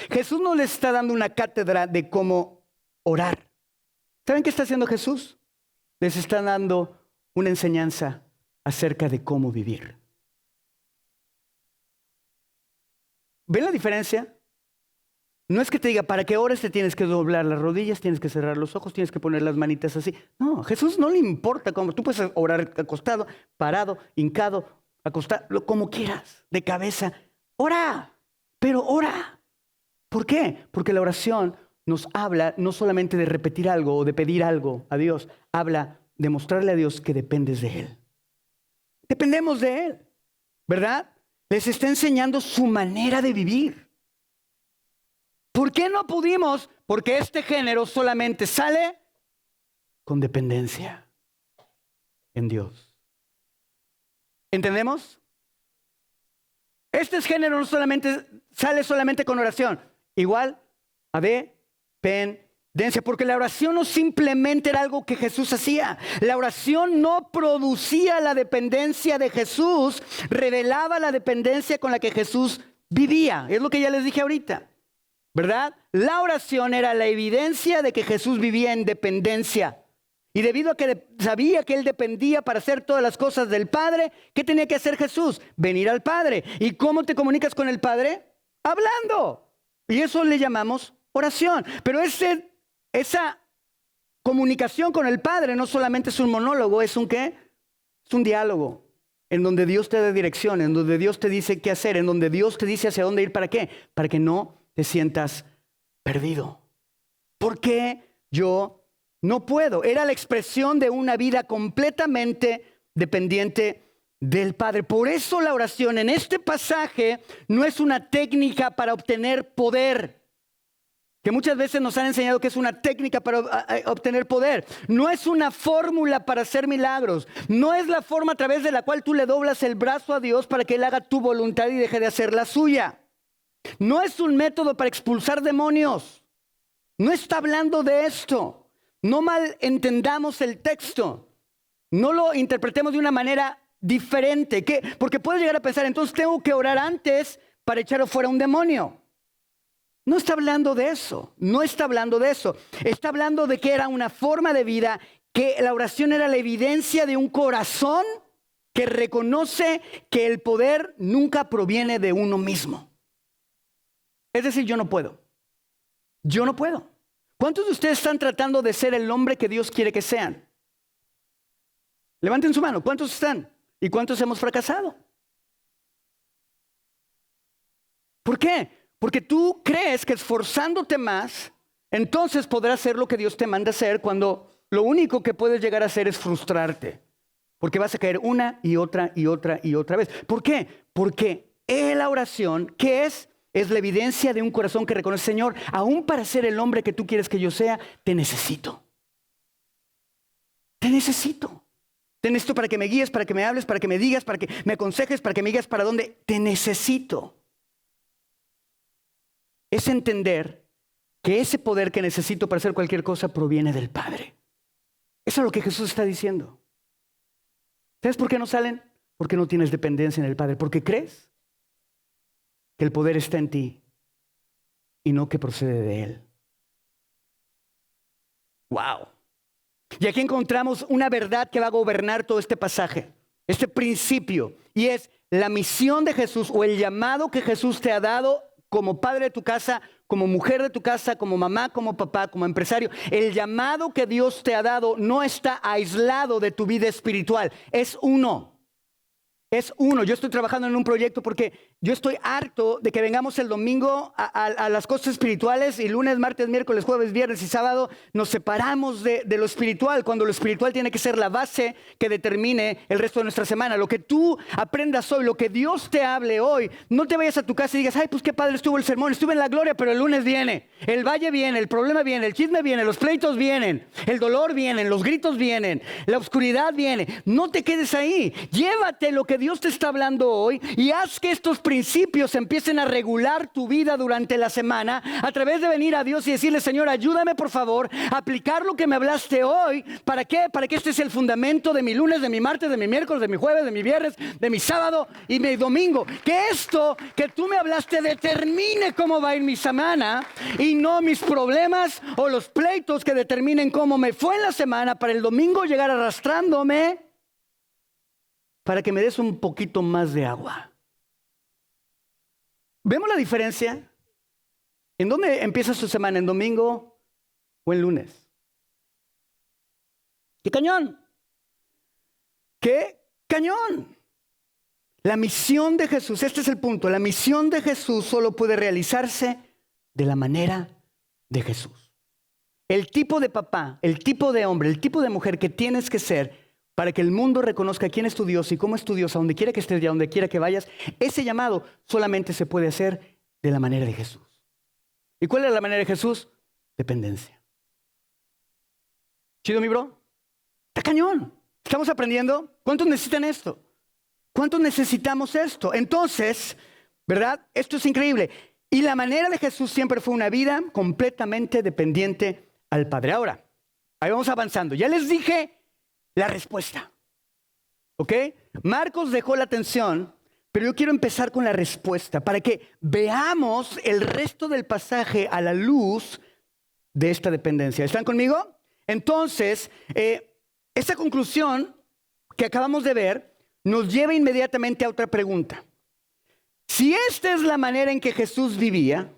Jesús no les está dando una cátedra de cómo orar. ¿Saben qué está haciendo Jesús? Les está dando una enseñanza acerca de cómo vivir. ¿Ven la diferencia? No es que te diga, para que ores te tienes que doblar las rodillas, tienes que cerrar los ojos, tienes que poner las manitas así. No, a Jesús no le importa cómo. Tú puedes orar acostado, parado, hincado, acostado, como quieras, de cabeza. Ora, pero ora. ¿Por qué? Porque la oración nos habla no solamente de repetir algo o de pedir algo a Dios, habla de mostrarle a Dios que dependes de Él. Dependemos de Él, ¿verdad? Les está enseñando su manera de vivir. ¿Por qué no pudimos? Porque este género solamente sale con dependencia en Dios. ¿Entendemos? Este género no solamente sale solamente con oración. Igual, a porque la oración no simplemente era algo que Jesús hacía. La oración no producía la dependencia de Jesús, revelaba la dependencia con la que Jesús vivía. Es lo que ya les dije ahorita, ¿verdad? La oración era la evidencia de que Jesús vivía en dependencia. Y debido a que sabía que Él dependía para hacer todas las cosas del Padre, ¿qué tenía que hacer Jesús? Venir al Padre. ¿Y cómo te comunicas con el Padre? Hablando. Y eso le llamamos oración. Pero esa comunicación con el Padre no solamente es un monólogo, ¿es un qué? Es un diálogo en donde Dios te da dirección, en donde Dios te dice qué hacer, en donde Dios te dice hacia dónde ir, ¿para qué? Para que no te sientas perdido. ¿Por qué yo no puedo? Era la expresión de una vida completamente dependiente del Padre. Por eso la oración en este pasaje no es una técnica para obtener poder, que muchas veces nos han enseñado que es una técnica para obtener poder. No es una fórmula para hacer milagros. No es la forma a través de la cual tú le doblas el brazo a Dios para que Él haga tu voluntad y deje de hacer la suya. No es un método para expulsar demonios. No está hablando de esto. No malentendamos el texto. No lo interpretemos de una manera diferente. Porque puedes llegar a pensar, entonces tengo que orar antes para echar fuera un demonio. No está hablando de eso. No está hablando de eso. Está hablando de que era una forma de vida, que la oración era la evidencia de un corazón que reconoce que el poder nunca proviene de uno mismo. Es decir, yo no puedo. Yo no puedo. ¿Cuántos de ustedes están tratando de ser el hombre que Dios quiere que sean? Levanten su mano. ¿Cuántos están? ¿Y cuántos hemos fracasado? ¿Por qué? Porque tú crees que esforzándote más, entonces podrás hacer lo que Dios te manda hacer, cuando lo único que puedes llegar a hacer es frustrarte. Porque vas a caer una y otra y otra y otra vez. ¿Por qué? Porque la oración, ¿qué es? Es la evidencia de un corazón que reconoce, Señor, aún para ser el hombre que tú quieres que yo sea, te necesito. Te necesito. Te necesito para que me guíes, para que me hables, para que me digas, para que me aconsejes, para que me digas para dónde. Te necesito. Es entender que ese poder que necesito para hacer cualquier cosa proviene del Padre. Eso es lo que Jesús está diciendo. ¿Sabes por qué no salen? Porque no tienes dependencia en el Padre. Porque crees que el poder está en ti y no que procede de Él. ¡Wow! Y aquí encontramos una verdad que va a gobernar todo este pasaje, este principio. Y es la misión de Jesús, o el llamado que Jesús te ha dado como padre de tu casa, como mujer de tu casa, como mamá, como papá, como empresario. El llamado que Dios te ha dado no está aislado de tu vida espiritual. Es uno. Es uno. Yo estoy trabajando en un proyecto porque yo estoy harto de que vengamos el domingo a las cosas espirituales y lunes, martes, miércoles, jueves, viernes y sábado nos separamos de lo espiritual, cuando lo espiritual tiene que ser la base que determine el resto de nuestra semana. Lo que tú aprendas hoy, lo que Dios te hable hoy, no te vayas a tu casa y digas, ay, pues qué padre estuvo el sermón, estuve en la gloria, pero el lunes viene, el valle viene, el problema viene, el chisme viene, los pleitos vienen, el dolor viene, los gritos vienen, la oscuridad viene. No te quedes ahí, llévate lo que Dios te está hablando hoy y haz que estos principios empiecen a regular tu vida durante la semana a través de venir a Dios y decirle, Señor, ayúdame por favor a aplicar lo que me hablaste hoy. ¿Para qué? Para que este sea el fundamento de mi lunes, de mi martes, de mi miércoles, de mi jueves, de mi viernes, de mi sábado y mi domingo. Que esto que tú me hablaste determine cómo va a ir mi semana y no mis problemas o los pleitos que determinen cómo me fue en la semana, para el domingo llegar arrastrándome para que me des un poquito más de agua. ¿Vemos la diferencia? ¿En dónde empieza su semana? ¿En domingo o en lunes? ¡Qué cañón! ¡Qué cañón! La misión de Jesús, este es el punto, la misión de Jesús solo puede realizarse de la manera de Jesús. El tipo de papá, el tipo de hombre, el tipo de mujer que tienes que ser para que el mundo reconozca quién es tu Dios y cómo es tu Dios, a donde quiera que estés y a donde quiera que vayas, ese llamado solamente se puede hacer de la manera de Jesús. ¿Y cuál es la manera de Jesús? Dependencia. ¿Chido, mi bro? Está cañón. ¿Estamos aprendiendo? ¿Cuántos necesitan esto? ¿Cuántos necesitamos esto? Entonces, ¿verdad? Esto es increíble. Y la manera de Jesús siempre fue una vida completamente dependiente al Padre. Ahora, ahí vamos avanzando. Ya les dije la respuesta. ¿Ok? Marcos dejó la atención, pero yo quiero empezar con la respuesta para que veamos el resto del pasaje a la luz de esta dependencia. ¿Están conmigo? Entonces, esta conclusión que acabamos de ver nos lleva inmediatamente a otra pregunta. Si esta es la manera en que Jesús vivía,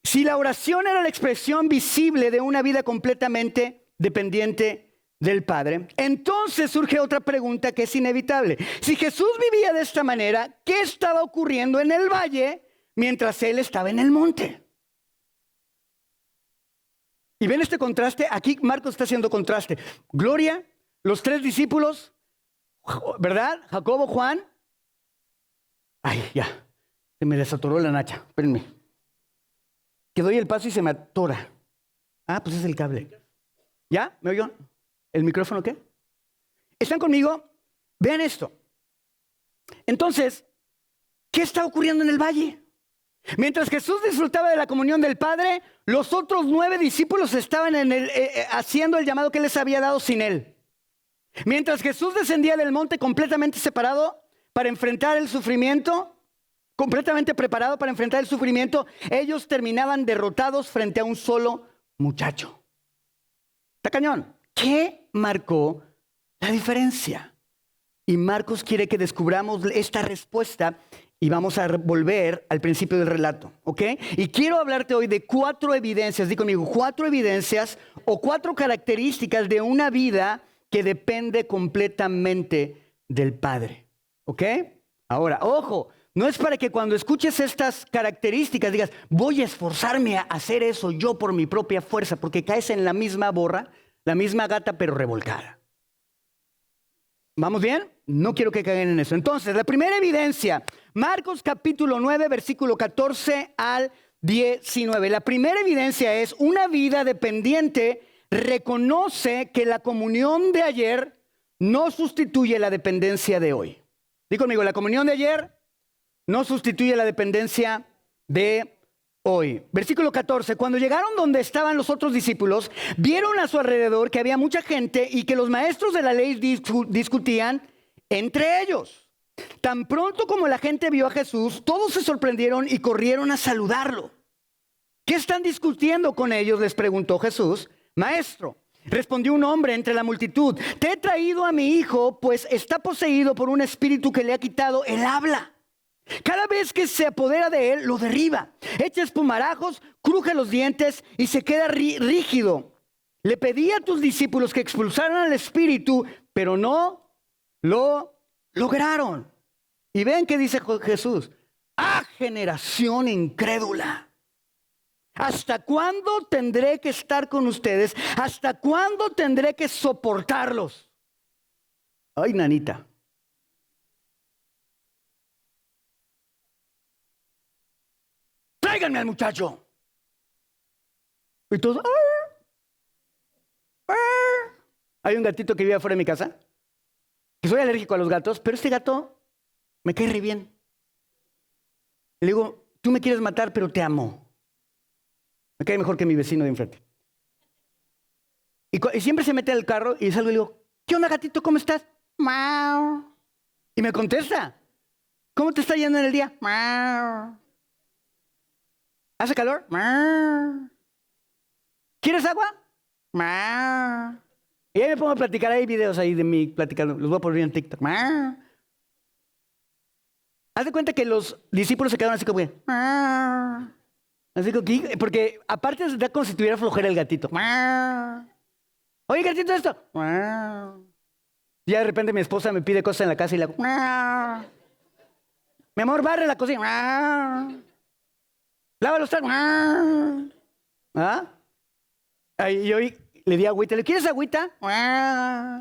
si la oración era la expresión visible de una vida completamente dependiente del Padre, entonces surge otra pregunta que es inevitable. Si Jesús vivía de esta manera, ¿qué estaba ocurriendo en el valle mientras Él estaba en el monte? Y ven este contraste. Aquí Marcos está haciendo contraste. Gloria, los 3 discípulos, ¿verdad? Jacobo, Juan. Ay, ya, se me desatoró la nacha. Espérenme. Que doy el paso y se me atora. Ah, pues es el cable. ¿Ya? ¿Me oyeron? ¿El micrófono qué? ¿Están conmigo? Vean esto. Entonces, ¿qué está ocurriendo en el valle? Mientras Jesús disfrutaba de la comunión del Padre, los otros 9 discípulos estaban haciendo el llamado que Él les había dado sin Él. Mientras Jesús descendía del monte completamente separado para enfrentar el sufrimiento, completamente preparado para enfrentar el sufrimiento, ellos terminaban derrotados frente a un solo muchacho. Está cañón. ¿Qué marcó la diferencia? Y Marcos quiere que descubramos esta respuesta y vamos a volver al principio del relato, ¿ok? Y quiero hablarte hoy de 4 evidencias, di conmigo, 4 evidencias o 4 características de una vida que depende completamente del Padre, ¿ok? Ahora, ojo, no es para que cuando escuches estas características digas, voy a esforzarme a hacer eso yo por mi propia fuerza, porque caes en la misma borra, la misma gata pero revolcada. ¿Vamos bien? No quiero que caigan en eso. Entonces, la primera evidencia, Marcos capítulo 9, versículo 14 al 19. La primera evidencia es una vida dependiente reconoce que la comunión de ayer no sustituye la dependencia de hoy. Dí conmigo, la comunión de ayer no sustituye la dependencia de hoy. Versículo 14. Cuando llegaron donde estaban los otros discípulos, vieron a su alrededor que había mucha gente y que los maestros de la ley discutían entre ellos. Tan pronto como la gente vio a Jesús, todos se sorprendieron y corrieron a saludarlo. ¿Qué están discutiendo con ellos?, les preguntó Jesús. Maestro, respondió un hombre entre la multitud, te he traído a mi hijo, pues está poseído por un espíritu que le ha quitado el habla. Cada vez que se apodera de él, lo derriba, echa espumarajos, cruje los dientes y se queda rígido. Le pedí a tus discípulos que expulsaran al espíritu, pero no lo lograron. Y ven qué dice Jesús. ¡Ah, generación incrédula! ¿Hasta cuándo tendré que estar con ustedes? ¿Hasta cuándo tendré que soportarlos? Ay, nanita. Tráiganme al muchacho. Y todos, hay un gatito que vive afuera de mi casa, que soy alérgico a los gatos, pero este gato me cae re bien. Le digo, tú me quieres matar, pero te amo. Me cae mejor que mi vecino de enfrente. Y siempre se mete al carro y salgo y le digo, ¿qué onda, gatito? ¿Cómo estás? Mau. Y me contesta, ¿cómo te está yendo en el día? Mau. ¿Hace calor? Mau. ¿Quieres agua? Mau. Y ahí me pongo a platicar, hay videos ahí de mí platicando, los voy a poner en TikTok. Mau. Haz de cuenta que los discípulos se quedaron así como, mau. Así que, porque aparte da como si tuviera flojera el gatito. Oye, gatito, esto. Ya de repente mi esposa me pide cosas en la casa y le hago. Mi amor, barre la cocina. Lava los trastes. ¿Ah? Y hoy le di agüita. ¿Le quieres agüita?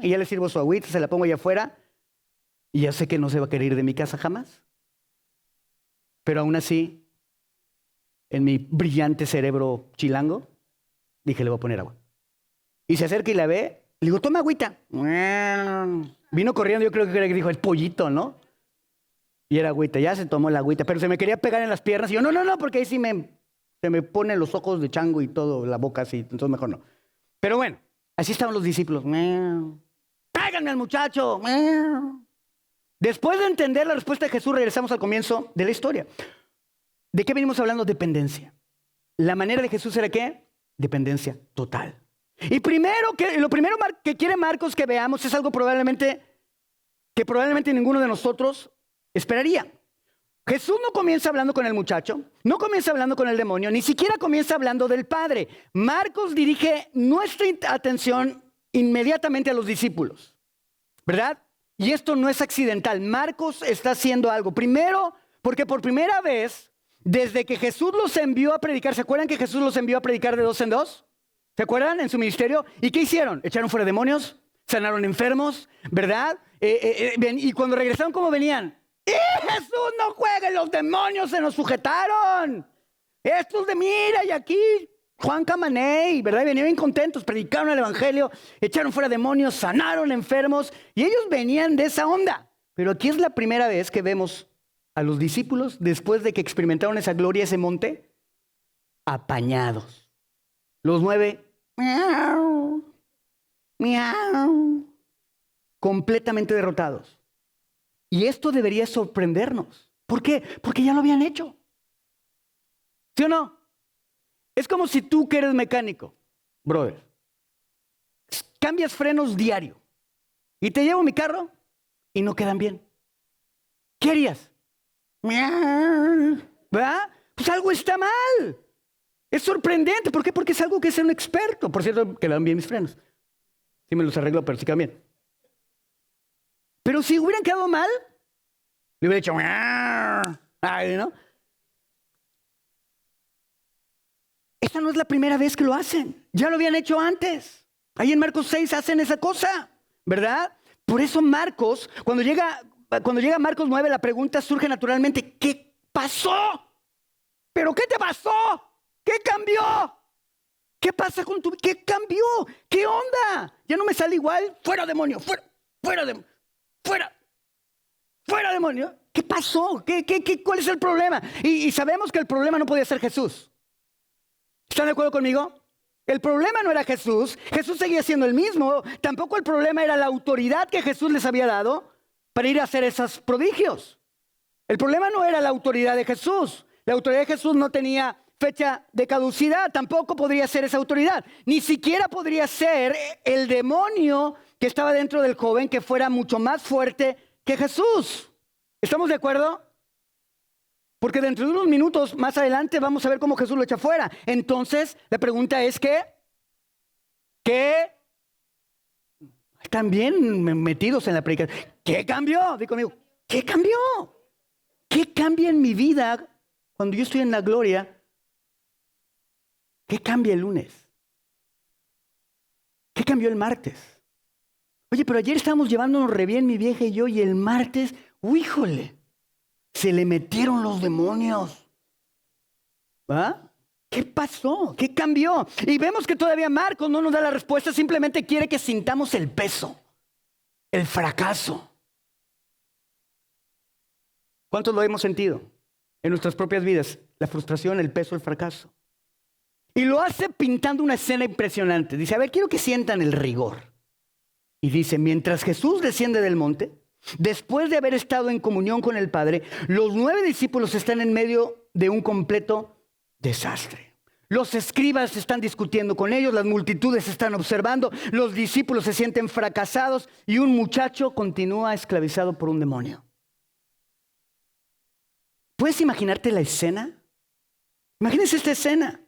Y ya le sirvo su agüita, se la pongo allá afuera. Y ya sé que no se va a querer ir de mi casa jamás. Pero aún así, en mi brillante cerebro chilango, dije, le voy a poner agua. Y se acerca y la ve, le digo, toma agüita. Vino corriendo, yo creo que dijo, el pollito, ¿no? Y era agüita, ya se tomó la agüita, pero se me quería pegar en las piernas. Y yo, no, porque ahí sí me Se me ponen los ojos de chango y todo, la boca así, entonces mejor no. Pero bueno, así estaban los discípulos. ¡Tráiganme al muchacho! Después de entender la respuesta de Jesús, regresamos al comienzo de la historia. ¿De qué venimos hablando? Dependencia. La manera de Jesús era ¿qué? Dependencia total. Y lo primero que quiere Marcos que veamos es algo que probablemente ninguno de nosotros esperaría. Jesús no comienza hablando con el muchacho, no comienza hablando con el demonio, ni siquiera comienza hablando del Padre. Marcos dirige nuestra atención inmediatamente a los discípulos, ¿verdad? Y esto no es accidental. Marcos está haciendo algo. Primero, porque por primera vez, desde que Jesús los envió a predicar, ¿se acuerdan que Jesús los envió a predicar de 2 en 2? ¿Se acuerdan? En su ministerio. ¿Y qué hicieron? Echaron fuera demonios, sanaron enfermos, ¿verdad? Y cuando regresaron, ¿cómo venían? Jesús, no juegue, los demonios se nos sujetaron. Estos de mira y aquí, Juan Camaney, ¿verdad? Y venían bien contentos, predicaron el evangelio, echaron fuera demonios, sanaron enfermos y ellos venían de esa onda. Pero aquí es la primera vez que vemos a los discípulos, después de que experimentaron esa gloria, ese monte, apañados. Los 9, miau, miau, completamente derrotados. Y esto debería sorprendernos. ¿Por qué? Porque ya lo habían hecho. ¿Sí o no? Es como si tú que eres mecánico, brother, cambias frenos diario y te llevo mi carro y no quedan bien. ¿Qué harías? ¿Verdad? Pues algo está mal. Es sorprendente. ¿Por qué? Porque es algo que es un experto. Por cierto, quedan bien mis frenos. Sí me los arreglo, pero sí quedan bien. Pero si hubieran quedado mal, le hubiera dicho, ¿no? Esta no es la primera vez que lo hacen. Ya lo habían hecho antes. Ahí en Marcos 6 hacen esa cosa, ¿verdad? Por eso Marcos, cuando llega Marcos 9, la pregunta surge naturalmente, ¿qué pasó? ¿Pero qué te pasó? ¿Qué cambió? ¿Qué pasa con tu vida? ¿Qué cambió? ¿Qué onda? Ya no me sale igual. Fuera demonio, fuera demonio. ¿Qué pasó? ¿Cuál es el problema? Y sabemos que el problema no podía ser Jesús. ¿Están de acuerdo conmigo? El problema no era Jesús. Jesús seguía siendo el mismo. Tampoco el problema era la autoridad que Jesús les había dado para ir a hacer esos prodigios. El problema no era la autoridad de Jesús. La autoridad de Jesús no tenía fecha de caducidad. Tampoco podría ser esa autoridad. Ni siquiera podría ser el demonio que estaba dentro del joven que fuera mucho más fuerte que Jesús. ¿Estamos de acuerdo? Porque dentro de unos minutos más adelante vamos a ver cómo Jesús lo echa fuera. Entonces, la pregunta es ¿qué están bien metidos en la predicación? ¿Qué cambió? Dí conmigo, ¿qué cambió? ¿Qué cambia en mi vida cuando yo estoy en la gloria? ¿Qué cambia el lunes? ¿Qué cambió el martes? Oye, pero ayer estábamos llevándonos re bien mi vieja y yo, y el martes, híjole, se le metieron los demonios. ¿Ah? ¿Qué pasó? ¿Qué cambió? Y vemos que todavía Marcos no nos da la respuesta, simplemente quiere que sintamos el peso, el fracaso. ¿Cuántos lo hemos sentido en nuestras propias vidas? La frustración, el peso, el fracaso. Y lo hace pintando una escena impresionante. Dice, a ver, quiero que sientan el rigor. Y dice, mientras Jesús desciende del monte, después de haber estado en comunión con el Padre, los 9 discípulos están en medio de un completo desastre. Los escribas están discutiendo con ellos, las multitudes están observando, los discípulos se sienten fracasados y un muchacho continúa esclavizado por un demonio. ¿Puedes imaginarte la escena? Imagínense esta escena.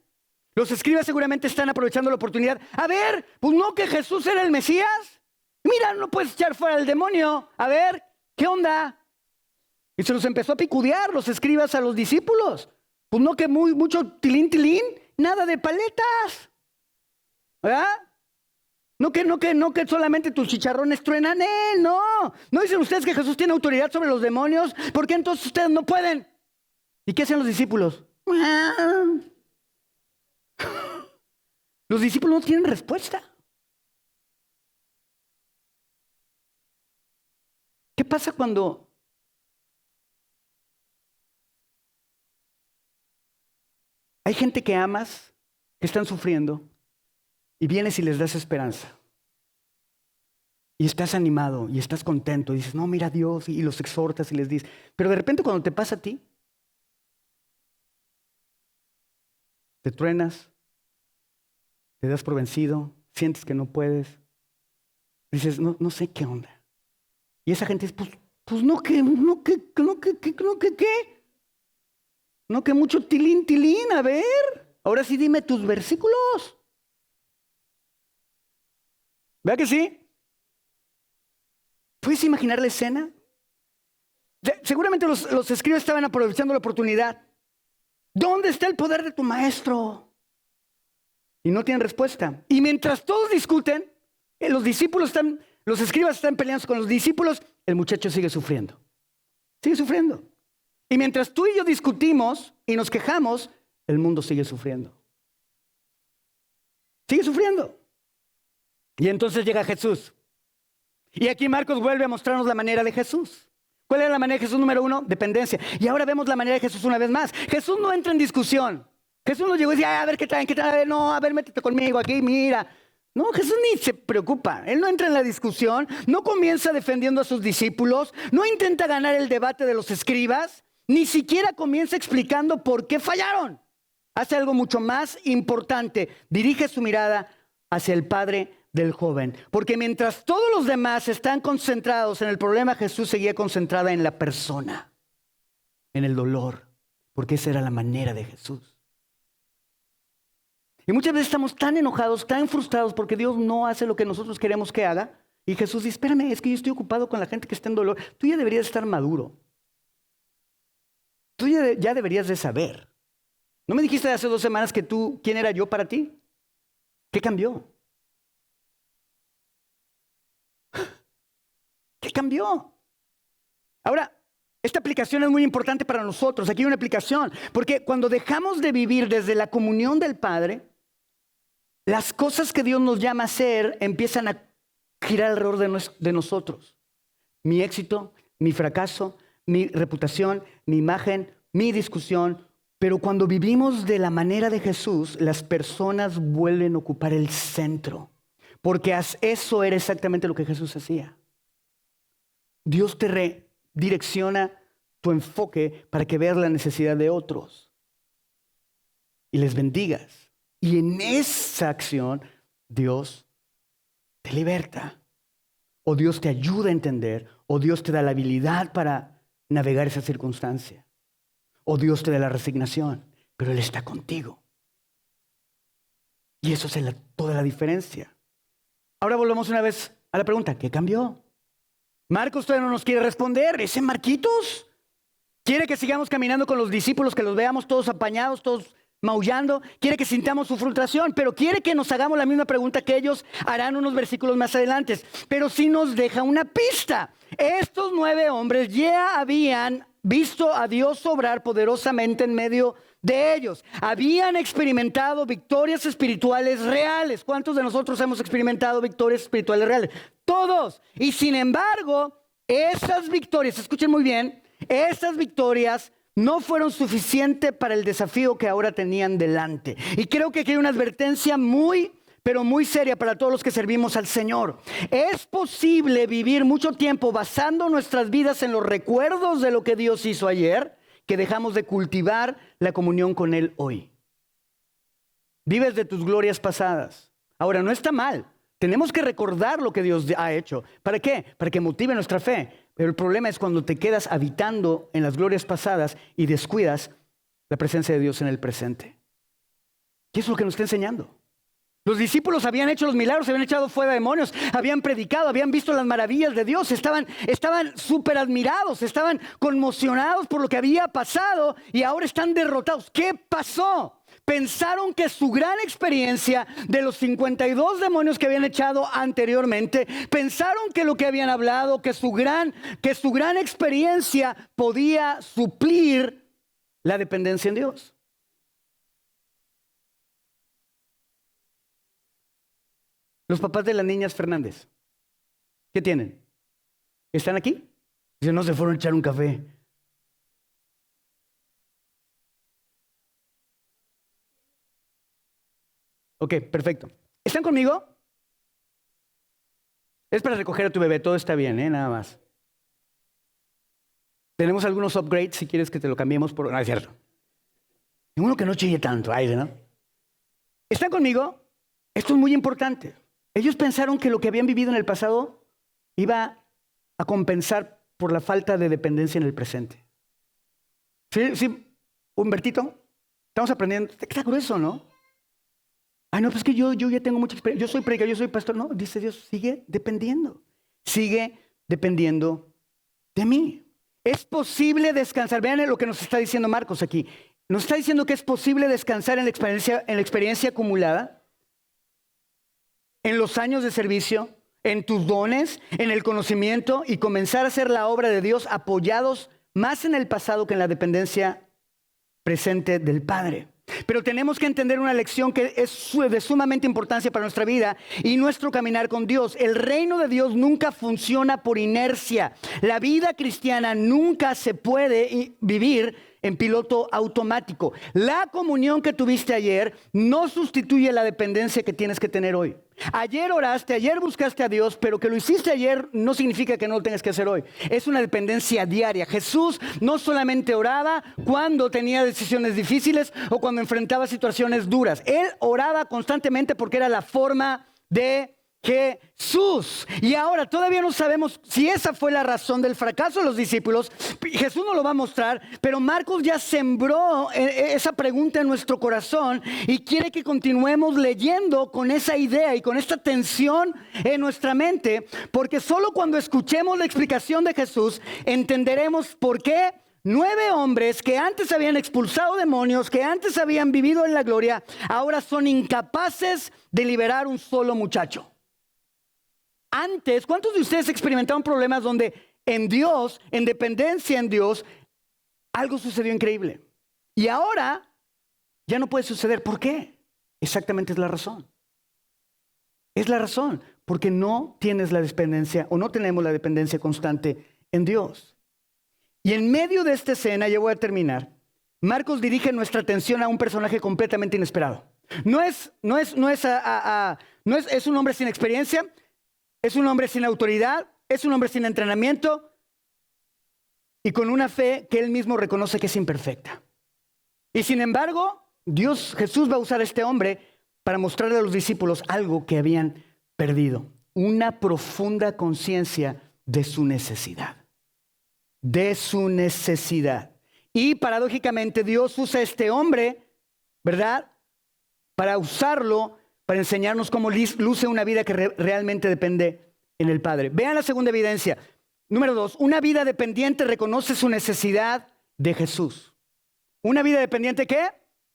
Los escribas seguramente están aprovechando la oportunidad. A ver, pues no que Jesús era el Mesías. Mira, no puedes echar fuera al demonio. A ver, ¿qué onda? Y se los empezó a picudear los escribas a los discípulos. Pues no que mucho tilín, nada de paletas. ¿Verdad? No que solamente tus chicharrones truenan no. ¿No dicen ustedes que Jesús tiene autoridad sobre los demonios? ¿Por qué entonces ustedes no pueden? ¿Y qué hacen los discípulos? Los discípulos no tienen respuesta. ¿Qué pasa cuando Hay gente que amas, que están sufriendo, y vienes y les das esperanza. Y estás animado, y estás contento, y dices, no, mira a Dios, y los exhortas y les dices. Pero de repente cuando te pasa a ti, te truenas, te das por vencido, sientes que no puedes. Dices, no sé qué onda. Y esa gente dice, pues no que mucho tilín, a ver. Ahora sí dime tus versículos. ¿Verdad que sí? ¿Puedes imaginar la escena? Seguramente los escribas estaban aprovechando la oportunidad. ¿Dónde está el poder de tu maestro? Y no tienen respuesta. Y mientras todos discuten, los escribas están peleando con los discípulos, el muchacho sigue sufriendo. Sigue sufriendo. Y mientras tú y yo discutimos y nos quejamos, el mundo sigue sufriendo. Sigue sufriendo. Y entonces llega Jesús. Y aquí Marcos vuelve a mostrarnos la manera de Jesús. ¿Cuál era la manera de Jesús número 1? Dependencia. Y ahora vemos la manera de Jesús una vez más. Jesús no entra en discusión. Jesús no llegó y decía, a ver qué tal, no, a ver, métete conmigo aquí, mira. No, Jesús ni se preocupa. Él no entra en la discusión, no comienza defendiendo a sus discípulos, no intenta ganar el debate de los escribas, ni siquiera comienza explicando por qué fallaron. Hace algo mucho más importante. Dirige su mirada hacia el Padre del joven. Porque mientras todos los demás están concentrados en el problema, Jesús seguía concentrada en la persona, en el dolor, porque esa era la manera de Jesús. Y muchas veces estamos tan enojados, tan frustrados porque Dios no hace lo que nosotros queremos que haga. Y Jesús dice, espérame, es que yo estoy ocupado con la gente que está en dolor. Tú ya deberías estar maduro. Tú ya deberías de saber. ¿No me dijiste hace 2 semanas que quién era yo para ti? ¿Qué cambió? ¿Qué cambió? Ahora, esta aplicación es muy importante para nosotros. Aquí hay una aplicación, porque cuando dejamos de vivir desde la comunión del Padre, las cosas que Dios nos llama a hacer empiezan a girar alrededor de nosotros. Mi éxito, mi fracaso, mi reputación, mi imagen, mi discusión. Pero cuando vivimos de la manera de Jesús, las personas vuelven a ocupar el centro. Porque eso era exactamente lo que Jesús hacía. Dios te redirecciona tu enfoque para que veas la necesidad de otros y les bendigas. Y en esa acción, Dios te liberta. O Dios te ayuda a entender. O Dios te da la habilidad para navegar esa circunstancia. O Dios te da la resignación. Pero Él está contigo. Y eso es toda la diferencia. Ahora volvamos una vez a la pregunta, ¿qué cambió? Marcos todavía no nos quiere responder. ¿Ese Marquitos? Quiere que sigamos caminando con los discípulos, que los veamos todos apañados, todos maullando. Quiere que sintamos su frustración, pero quiere que nos hagamos la misma pregunta que ellos harán unos versículos más adelante. Pero sí nos deja una pista. Estos 9 hombres ya habían visto a Dios obrar poderosamente en medio de ellos. Habían experimentado victorias espirituales reales. ¿Cuántos de nosotros hemos experimentado victorias espirituales reales? Todos. Y sin embargo, esas victorias, escuchen muy bien, esas victorias no fueron suficientes para el desafío que ahora tenían delante. Y creo que aquí hay una advertencia pero muy seria para todos los que servimos al Señor. Es posible vivir mucho tiempo basando nuestras vidas en los recuerdos de lo que Dios hizo ayer, que dejamos de cultivar la comunión con Él hoy. Vives de tus glorias pasadas. Ahora, no está mal. Tenemos que recordar lo que Dios ha hecho. ¿Para qué? Para que motive nuestra fe. Pero el problema es cuando te quedas habitando en las glorias pasadas y descuidas la presencia de Dios en el presente. ¿Qué es lo que nos está enseñando? Los discípulos habían hecho los milagros, habían echado fuera demonios, habían predicado, habían visto las maravillas de Dios, estaban súper admirados, estaban conmocionados por lo que había pasado y ahora están derrotados. ¿Qué pasó? Pensaron que su gran experiencia de los 52 demonios que habían echado anteriormente, pensaron que lo que habían hablado, que su gran experiencia podía suplir la dependencia en Dios. Los papás de las niñas Fernández, ¿qué tienen? ¿Están aquí? Dicen, no, se fueron a echar un café. Ok, perfecto. ¿Están conmigo? Es para recoger a tu bebé, todo está bien, nada más. Tenemos algunos upgrades si quieres que te lo cambiemos por... No, es cierto. Uno que no chille tanto, aire, ¿no? ¿Están conmigo? Esto es muy importante. Ellos pensaron que lo que habían vivido en el pasado iba a compensar por la falta de dependencia en el presente. ¿Sí? Humbertito, estamos aprendiendo. Está grueso, ¿no? Ay, no, pues que yo ya tengo mucha experiencia. Yo soy predicador, yo soy pastor. No, dice Dios, sigue dependiendo. Sigue dependiendo de mí. Es posible descansar. Vean lo que nos está diciendo Marcos aquí. Nos está diciendo que es posible descansar en la experiencia acumulada, en los años de servicio, en tus dones, en el conocimiento y comenzar a hacer la obra de Dios apoyados más en el pasado que en la dependencia presente del Padre. Pero tenemos que entender una lección que es de sumamente importancia para nuestra vida y nuestro caminar con Dios. El reino de Dios nunca funciona por inercia. La vida cristiana nunca se puede vivir en piloto automático. La comunión que tuviste ayer no sustituye la dependencia que tienes que tener hoy. Ayer oraste, ayer buscaste a Dios, pero que lo hiciste ayer no significa que no lo tengas que hacer hoy. Es una dependencia diaria. Jesús no solamente oraba cuando tenía decisiones difíciles o cuando enfrentaba situaciones duras. Él oraba constantemente porque era la forma de Jesús. Y ahora todavía no sabemos si esa fue la razón del fracaso de los discípulos. Jesús nos lo va a mostrar, pero Marcos ya sembró esa pregunta en nuestro corazón y quiere que continuemos leyendo con esa idea y con esta tensión en nuestra mente, porque solo cuando escuchemos la explicación de Jesús entenderemos por qué 9 hombres que antes habían expulsado demonios, que antes habían vivido en la gloria, ahora son incapaces de liberar un solo muchacho. Antes, ¿cuántos de ustedes experimentaron problemas donde en Dios, en dependencia en Dios, algo sucedió increíble? Y ahora ya no puede suceder. ¿Por qué? Exactamente es la razón. Es la razón, porque no tienes la dependencia o no tenemos la dependencia constante en Dios. Y en medio de esta escena, ya voy a terminar, Marcos dirige nuestra atención a un personaje completamente inesperado. Es un hombre sin experiencia. Es un hombre sin autoridad, es un hombre sin entrenamiento y con una fe que él mismo reconoce que es imperfecta. Y sin embargo, Jesús va a usar a este hombre para mostrarle a los discípulos algo que habían perdido, una profunda conciencia de su necesidad. De su necesidad. Y paradójicamente Dios usa a este hombre, ¿verdad? Para usarlo, para enseñarnos cómo luce una vida que realmente depende en el Padre. Vean la segunda evidencia. Número 2, una vida dependiente reconoce su necesidad de Jesús. ¿Una vida dependiente qué?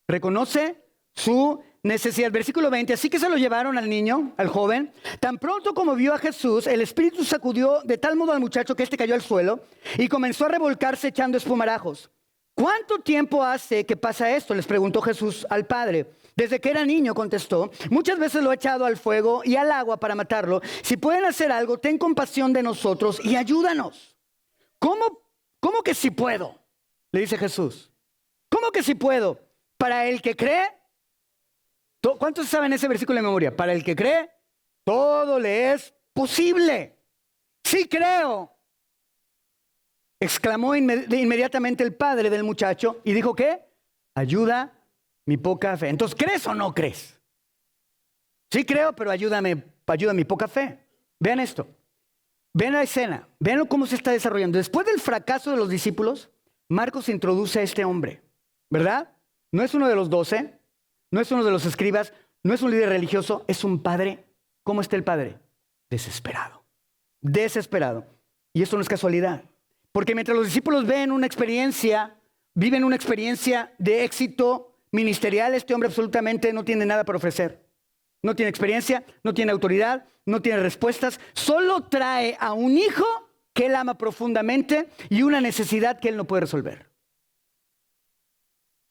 Reconoce su necesidad. Versículo 20, así que se lo llevaron al niño, al joven. Tan pronto como vio a Jesús, el espíritu sacudió de tal modo al muchacho que cayó al suelo y comenzó a revolcarse echando espumarajos. ¿Cuánto tiempo hace que pasa esto?, les preguntó Jesús al padre. Desde que era niño, contestó. Muchas veces lo he echado al fuego y al agua para matarlo. Si pueden hacer algo, ten compasión de nosotros y ayúdanos. ¿Cómo que si puedo?, le dice Jesús. ¿Cómo que si puedo? Para el que cree. ¿Cuántos saben ese versículo de memoria? Para el que cree, todo le es posible. Sí creo, exclamó inmediatamente el padre del muchacho y dijo, ¿qué? Ayuda mi poca fe. Entonces, ¿crees o no crees? Sí creo, pero ayuda mi poca fe. Vean esto. Vean la escena. Vean cómo se está desarrollando. Después del fracaso de los discípulos, Marcos introduce a este hombre, ¿verdad? No es uno de los 12, no es uno de los escribas, no es un líder religioso, es un padre. ¿Cómo está el padre? Desesperado. Desesperado. Y esto no es casualidad. Porque mientras los discípulos viven una experiencia de éxito ministerial, este hombre absolutamente no tiene nada para ofrecer. No tiene experiencia, no tiene autoridad, no tiene respuestas. Solo trae a un hijo que él ama profundamente y una necesidad que él no puede resolver.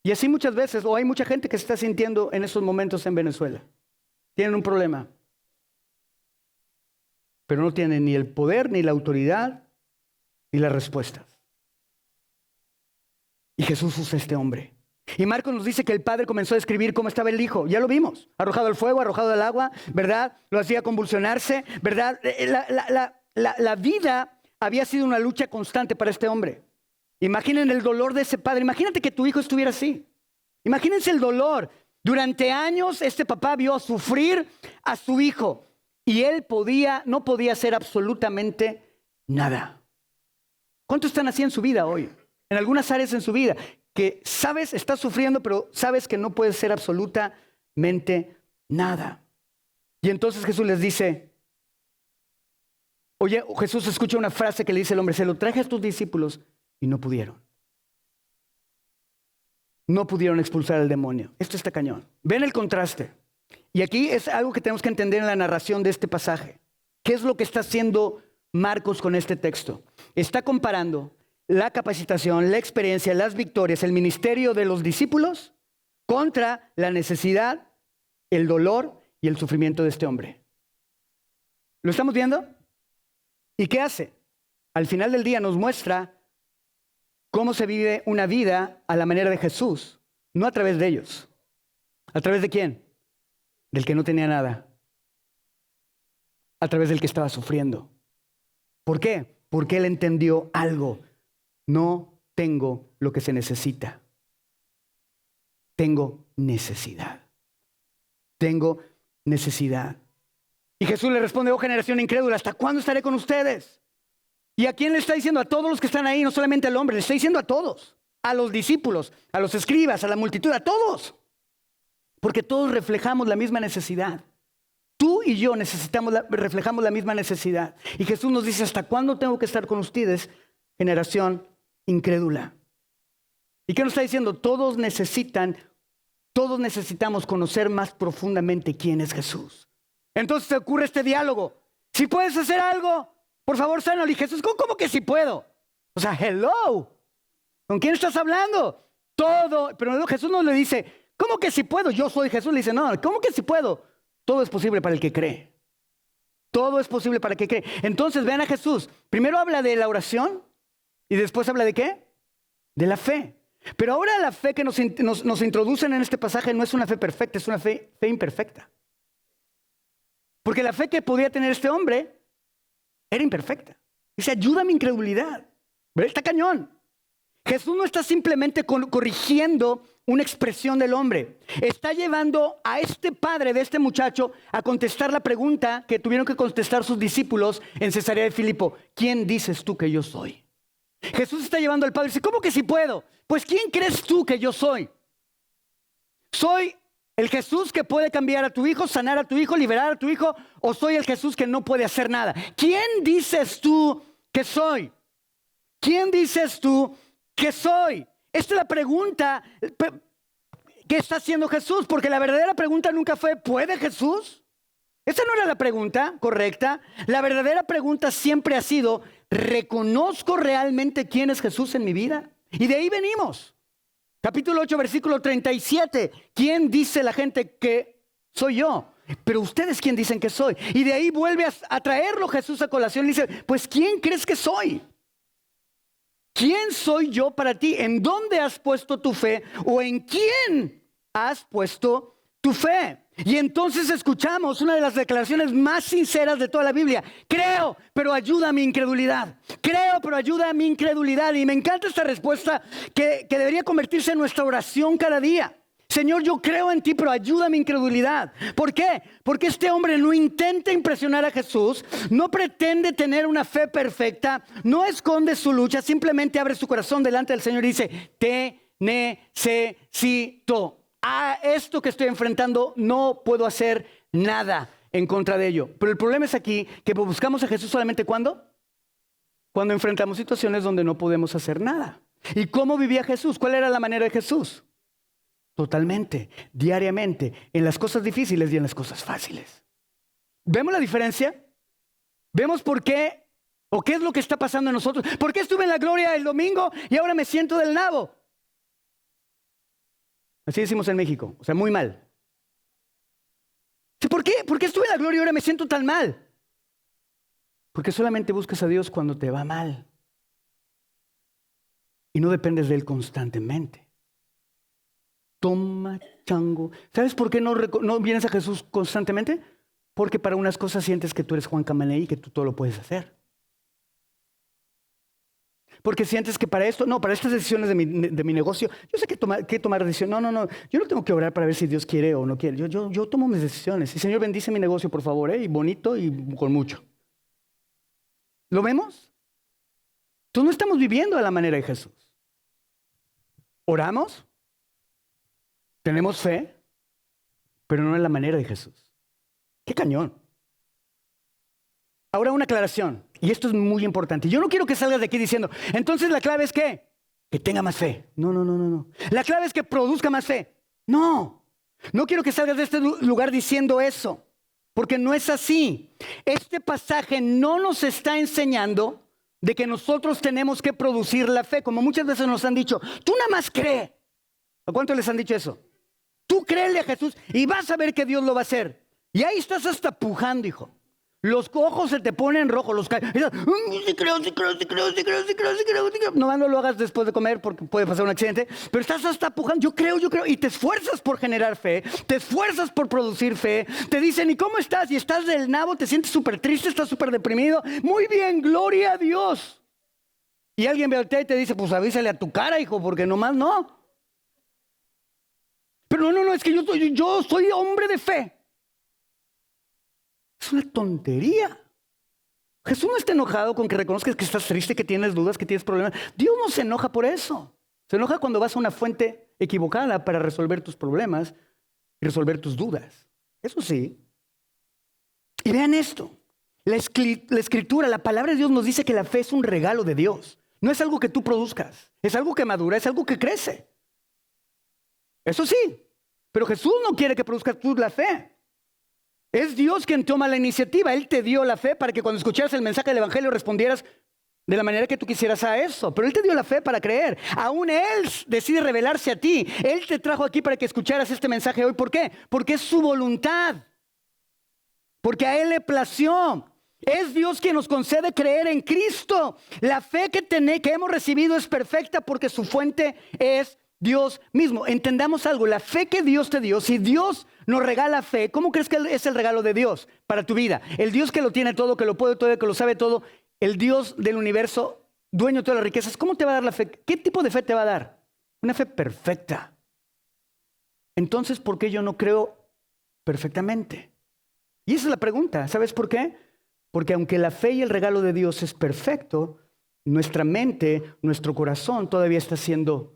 Y así muchas veces, o hay mucha gente que se está sintiendo en estos momentos en Venezuela. Tienen un problema, pero no tienen ni el poder, ni la autoridad, ni las respuestas. Y Jesús usa a este hombre Y Marcos nos dice que el padre comenzó a describir cómo estaba el hijo. Ya lo vimos. Arrojado al fuego, arrojado al agua, ¿verdad? Lo hacía convulsionarse, ¿verdad? La vida había sido una lucha constante para este hombre. Imaginen el dolor de ese padre. Imagínate que tu hijo estuviera así. Imagínense el dolor. Durante años este papá vio sufrir a su hijo y él no podía hacer absolutamente nada. ¿Cuánto están así en su vida hoy? En algunas áreas en su vida que sabes, estás sufriendo, pero sabes que no puedes hacer absolutamente nada. Y entonces Jesús les dice, oye, Jesús escucha una frase que le dice el hombre, se lo traje a tus discípulos y no pudieron. No pudieron expulsar al demonio. Esto está cañón. Ven el contraste. Y aquí es algo que tenemos que entender en la narración de este pasaje. ¿Qué es lo que está haciendo Marcos con este texto? Está comparando la capacitación, la experiencia, las victorias, el ministerio de los discípulos contra la necesidad, el dolor y el sufrimiento de este hombre. ¿Lo estamos viendo? ¿Y qué hace? Al final del día nos muestra cómo se vive una vida a la manera de Jesús, no a través de ellos. ¿A través de quién? Del que no tenía nada. A través del que estaba sufriendo. ¿Por qué? Porque él entendió algo. No tengo lo que se necesita. Tengo necesidad. Tengo necesidad. Y Jesús le responde, oh generación incrédula, ¿hasta cuándo estaré con ustedes? ¿Y a quién le está diciendo? A todos los que están ahí, no solamente al hombre, le está diciendo a todos. A los discípulos, a los escribas, a la multitud, a todos. Porque todos reflejamos la misma necesidad. Tú y yo reflejamos la misma necesidad. Y Jesús nos dice, ¿hasta cuándo tengo que estar con ustedes, generación incrédula? ¿Y qué nos está diciendo? Todos necesitamos conocer más profundamente quién es Jesús. Entonces se ocurre este diálogo. Si puedes hacer algo, por favor, sánalo. Y Jesús, ¿cómo que si puedo? O sea, hello. ¿Con quién estás hablando? Todo. Pero Jesús no le dice, ¿cómo que si puedo? Yo soy Jesús. Le dice, no, ¿cómo que si puedo? Todo es posible para el que cree. Todo es posible para el que cree. Entonces, vean a Jesús. Primero habla de la oración y después habla de ¿qué? De la fe. Pero ahora la fe que nos introducen en este pasaje no es una fe perfecta, es una fe imperfecta. Porque la fe que podía tener este hombre era imperfecta. Dice, ayuda a mi incredulidad. Pero está cañón. Jesús no está simplemente corrigiendo una expresión del hombre. Está llevando a este padre de este muchacho a contestar la pregunta que tuvieron que contestar sus discípulos en Cesarea de Filipo. ¿Quién dices tú que yo soy? Jesús está llevando al padre y dice, ¿cómo que si puedo? Pues ¿quién crees tú que yo soy? ¿Soy el Jesús que puede cambiar a tu hijo, sanar a tu hijo, liberar a tu hijo? ¿O soy el Jesús que no puede hacer nada? ¿Quién dices tú que soy? ¿Quién dices tú que soy? Esta es la pregunta que está haciendo Jesús, porque la verdadera pregunta nunca fue, ¿puede Jesús? Esa no era la pregunta correcta. La verdadera pregunta siempre ha sido, ¿reconozco realmente quién es Jesús en mi vida? Y de ahí venimos. Capítulo 8, versículo 37. ¿Quién dice la gente que soy yo? Pero ustedes, ¿quién dicen que soy? Y de ahí vuelve a traerlo Jesús a colación y dice, pues ¿quién crees que soy? ¿Quién soy yo para ti? ¿En dónde has puesto tu fe? ¿O en quién has puesto tu fe? Y entonces escuchamos una de las declaraciones más sinceras de toda la Biblia. Creo, pero ayuda a mi incredulidad. Creo, pero ayuda a mi incredulidad. Y me encanta esta respuesta que debería convertirse en nuestra oración cada día. Señor, yo creo en ti, pero ayuda a mi incredulidad. ¿Por qué? Porque este hombre no intenta impresionar a Jesús, no pretende tener una fe perfecta, no esconde su lucha, simplemente abre su corazón delante del Señor y dice, te necesito. A esto que estoy enfrentando no puedo hacer nada en contra de ello. Pero el problema es aquí que buscamos a Jesús solamente ¿cuándo? Cuando enfrentamos situaciones donde no podemos hacer nada. ¿Y cómo vivía Jesús? ¿Cuál era la manera de Jesús? Totalmente, diariamente, en las cosas difíciles y en las cosas fáciles. ¿Vemos la diferencia? ¿Vemos por qué o qué es lo que está pasando en nosotros? ¿Por qué estuve en la gloria el domingo y ahora me siento del nabo? Así decimos en México, o sea, muy mal. ¿Por qué? ¿Por qué estuve en la gloria y ahora me siento tan mal? Porque solamente buscas a Dios cuando te va mal. Y no dependes de Él constantemente. Toma, chango. ¿Sabes por qué no vienes a Jesús constantemente? Porque para unas cosas sientes que tú eres Juan Camaney y que tú todo lo puedes hacer. Porque sientes que para esto, no, para estas decisiones de mi negocio, yo sé que tomar decisiones. No, yo no tengo que orar para ver si Dios quiere o no quiere. Yo tomo mis decisiones. Y Señor, bendice mi negocio, por favor, y bonito y con mucho. ¿Lo vemos? Entonces no estamos viviendo a la manera de Jesús. Oramos, tenemos fe, pero no en la manera de Jesús. ¡Qué cañón! Ahora una aclaración, y esto es muy importante. Yo no quiero que salgas de aquí diciendo, entonces la clave es ¿qué? Que tenga más fe. No. La clave es que produzca más fe. No quiero que salgas de este lugar diciendo eso, porque no es así. Este pasaje no nos está enseñando de que nosotros tenemos que producir la fe, como muchas veces nos han dicho, tú nada más cree. ¿A cuánto les han dicho eso? Tú créele a Jesús y vas a ver que Dios lo va a hacer. Y ahí estás hasta pujando, hijo. Los ojos se te ponen rojos, sí creo. No lo hagas después de comer porque puede pasar un accidente, pero estás hasta pujando, yo creo, y te esfuerzas por generar fe, te esfuerzas por producir fe, te dicen, ¿y cómo estás? Y estás del nabo, te sientes súper triste, estás súper deprimido, muy bien, gloria a Dios. Y alguien ve al y te dice, pues avísale a tu cara, hijo, porque nomás no. Pero no, es que yo soy hombre de fe. Es una tontería. Jesús no está enojado con que reconozcas que estás triste, que tienes dudas, que tienes problemas. Dios no se enoja por eso. Se enoja cuando vas a una fuente equivocada para resolver tus problemas y resolver tus dudas. Eso sí. Y vean esto. La escritura, la palabra de Dios nos dice que la fe es un regalo de Dios. No es algo que tú produzcas. Es algo que madura, es algo que crece. Eso sí. Pero Jesús no quiere que produzcas tú la fe. Es Dios quien toma la iniciativa. Él te dio la fe para que cuando escucharas el mensaje del Evangelio respondieras de la manera que tú quisieras a eso. Pero Él te dio la fe para creer. Aún Él decide revelarse a ti. Él te trajo aquí para que escucharas este mensaje hoy. ¿Por qué? Porque es su voluntad. Porque a Él le plació. Es Dios quien nos concede creer en Cristo. La fe que hemos recibido es perfecta porque su fuente es Dios mismo. Entendamos algo, la fe que Dios te dio, si Dios nos regala fe, ¿cómo crees que es el regalo de Dios para tu vida? El Dios que lo tiene todo, que lo puede todo, que lo sabe todo, el Dios del universo, dueño de todas las riquezas, ¿cómo te va a dar la fe? ¿Qué tipo de fe te va a dar? Una fe perfecta. Entonces, ¿por qué yo no creo perfectamente? Y esa es la pregunta, ¿sabes por qué? Porque aunque la fe y el regalo de Dios es perfecto, nuestra mente, nuestro corazón todavía está siendo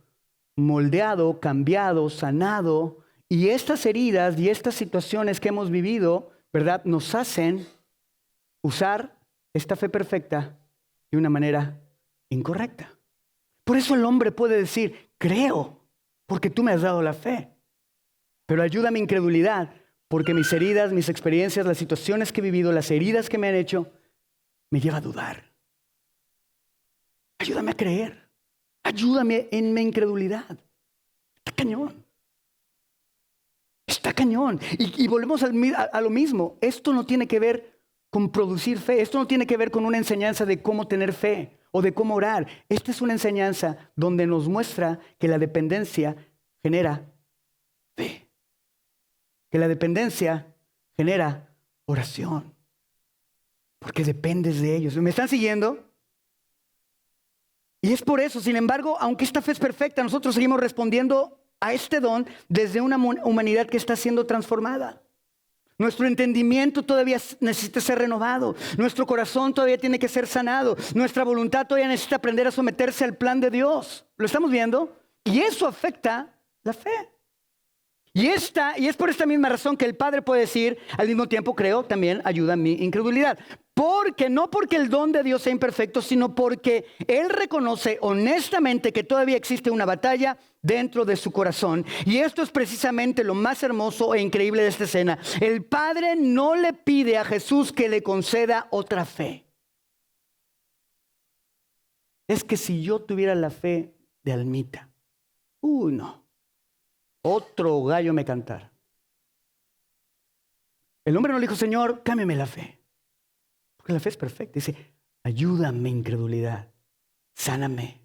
moldeado, cambiado, sanado, y estas heridas y estas situaciones que hemos vivido, ¿verdad?, nos hacen usar esta fe perfecta de una manera incorrecta. Por eso el hombre puede decir, creo, porque tú me has dado la fe, pero ayuda a mi incredulidad, porque mis heridas, mis experiencias, las situaciones que he vivido, las heridas que me han hecho, me lleva a dudar. Ayúdame a creer. Ayúdame en mi incredulidad. Está cañón. Está cañón. Y volvemos a lo mismo. Esto no tiene que ver con producir fe. Esto no tiene que ver con una enseñanza de cómo tener fe o de cómo orar. Esta es una enseñanza donde nos muestra que la dependencia genera fe. Que la dependencia genera oración. Porque dependes de ellos. ¿Me están siguiendo? Y es por eso, sin embargo, aunque esta fe es perfecta, nosotros seguimos respondiendo a este don desde una humanidad que está siendo transformada. Nuestro entendimiento todavía necesita ser renovado. Nuestro corazón todavía tiene que ser sanado. Nuestra voluntad todavía necesita aprender a someterse al plan de Dios. ¿Lo estamos viendo? Y eso afecta la fe. Y es por esta misma razón que el Padre puede decir, al mismo tiempo creo, también ayuda a mi incredulidad. No porque el don de Dios sea imperfecto, sino porque Él reconoce honestamente que todavía existe una batalla dentro de su corazón. Y esto es precisamente lo más hermoso e increíble de esta escena. El Padre no le pide a Jesús que le conceda otra fe. Es que si yo tuviera la fe de Almita, no. Otro gallo me cantara. El hombre no le dijo, Señor, cámbiame la fe. Porque la fe es perfecta. Dice, ayúdame incredulidad, sáname,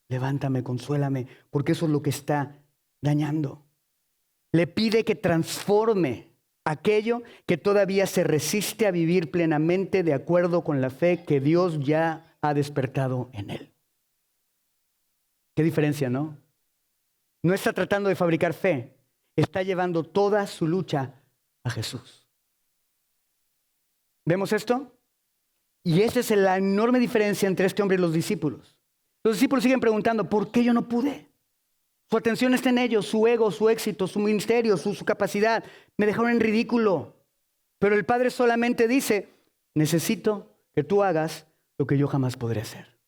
levántame, consuélame, porque eso es lo que está dañando. Le pide que transforme aquello que todavía se resiste a vivir plenamente de acuerdo con la fe que Dios ya ha despertado en él. Qué diferencia, ¿no? No está tratando de fabricar fe, está llevando toda su lucha a Jesús. ¿Vemos esto? Y esa es la enorme diferencia entre este hombre y los discípulos. Los discípulos siguen preguntando, ¿por qué yo no pude? Su atención está en ellos, su ego, su éxito, su ministerio, su capacidad. Me dejaron en ridículo. Pero el Padre solamente dice, necesito que tú hagas lo que yo jamás podré hacer.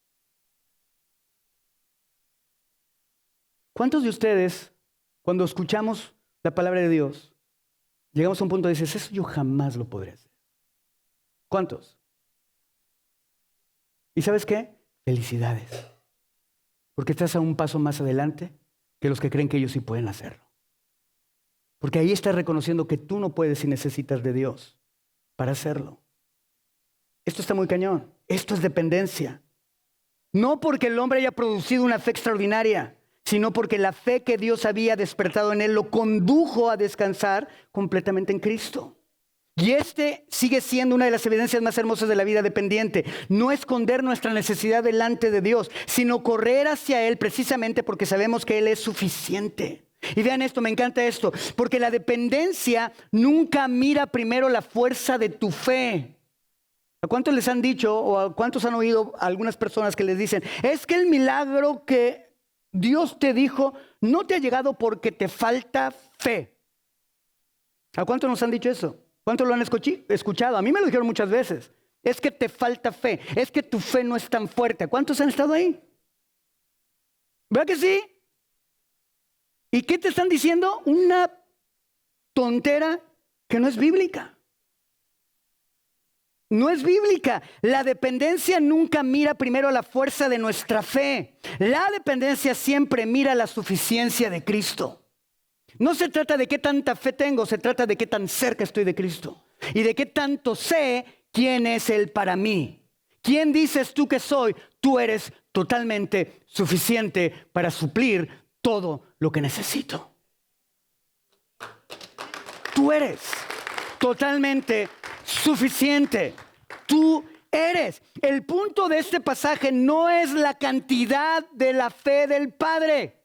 ¿Cuántos de ustedes, cuando escuchamos la palabra de Dios, llegamos a un punto de decir, eso yo jamás lo podré hacer? ¿Cuántos? ¿Y sabes qué? Felicidades. Porque estás a un paso más adelante que los que creen que ellos sí pueden hacerlo. Porque ahí estás reconociendo que tú no puedes y necesitas de Dios para hacerlo. Esto está muy cañón. Esto es dependencia. No porque el hombre haya producido una fe extraordinaria, sino porque la fe que Dios había despertado en él lo condujo a descansar completamente en Cristo. Y este sigue siendo una de las evidencias más hermosas de la vida dependiente. No esconder nuestra necesidad delante de Dios, sino correr hacia Él precisamente porque sabemos que Él es suficiente. Y vean esto, me encanta esto, porque la dependencia nunca mira primero la fuerza de tu fe. ¿A cuántos les han dicho o a cuántos han oído a algunas personas que les dicen, es que el milagro que Dios te dijo no te ha llegado porque te falta fe? ¿A cuántos nos han dicho eso? ¿Cuántos lo han escuchado? A mí me lo dijeron muchas veces. Es que te falta fe. Es que tu fe no es tan fuerte. ¿Cuántos han estado ahí? ¿Verdad que sí? ¿Y qué te están diciendo? Una tontera que no es bíblica. No es bíblica. La dependencia nunca mira primero la fuerza de nuestra fe. La dependencia siempre mira la suficiencia de Cristo. No se trata de qué tanta fe tengo, se trata de qué tan cerca estoy de Cristo. Y de qué tanto sé quién es Él para mí. ¿Quién dices tú que soy? Tú eres totalmente suficiente para suplir todo lo que necesito. Tú eres totalmente suficiente. Tú eres. El punto de este pasaje no es la cantidad de la fe del Padre.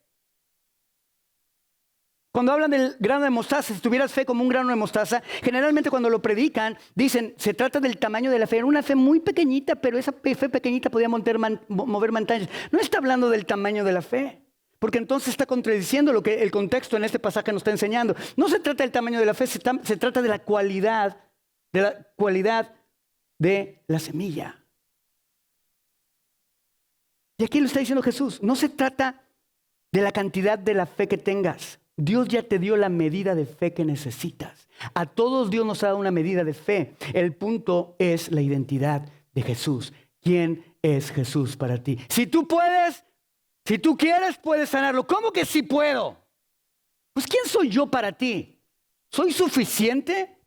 Cuando hablan del grano de mostaza, si tuvieras fe como un grano de mostaza, generalmente cuando lo predican, dicen, se trata del tamaño de la fe. Era una fe muy pequeñita, pero esa fe pequeñita podía mover montañas. No está hablando del tamaño de la fe, porque entonces está contradiciendo lo que el contexto en este pasaje nos está enseñando. No se trata del tamaño de la fe, se trata de la cualidad de la semilla. Y aquí lo está diciendo Jesús. No se trata de la cantidad de la fe que tengas. Dios ya te dio la medida de fe que necesitas. A todos Dios nos ha dado una medida de fe. El punto es la identidad de Jesús. ¿Quién es Jesús para ti? Si tú puedes, si tú quieres, puedes sanarlo. ¿Cómo que sí puedo? Pues ¿quién soy yo para ti? ¿Soy suficiente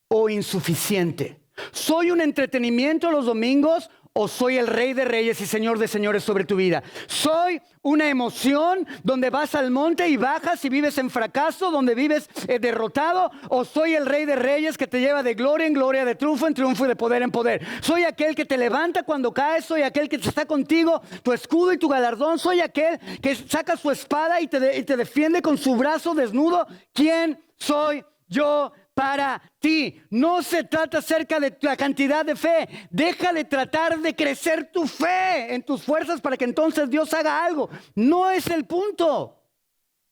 o insuficiente? ¿Soy un entretenimiento los domingos o soy el Rey de Reyes y Señor de Señores sobre tu vida? ¿Soy una emoción donde vas al monte y bajas y vives en fracaso, donde vives derrotado? ¿O soy el Rey de Reyes que te lleva de gloria en gloria, de triunfo en triunfo y de poder en poder? ¿Soy aquel que te levanta cuando caes? ¿Soy aquel que está contigo, tu escudo y tu galardón? ¿Soy aquel que saca su espada y te defiende con su brazo desnudo? ¿Quién soy yo para ti? No se trata acerca de la cantidad de fe. Deja de tratar de crecer tu fe en tus fuerzas para que entonces Dios haga algo. No es el punto.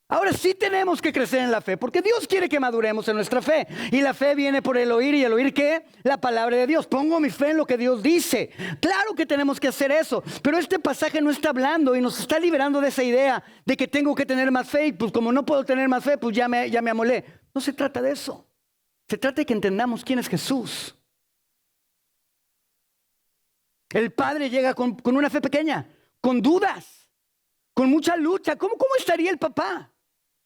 Ahora sí tenemos que crecer en la fe, porque Dios quiere que maduremos en nuestra fe. Y la fe viene por el oír, y el oír ¿qué? La palabra de Dios. Pongo mi fe en lo que Dios dice. Claro que tenemos que hacer eso, pero este pasaje no está hablando y nos está liberando de esa idea de que tengo que tener más fe, y pues como no puedo tener más fe, pues ya me amolé. No se trata de eso. Se trata de que entendamos quién es Jesús. El Padre llega con una fe pequeña, con dudas, con mucha lucha. ¿Cómo estaría el papá?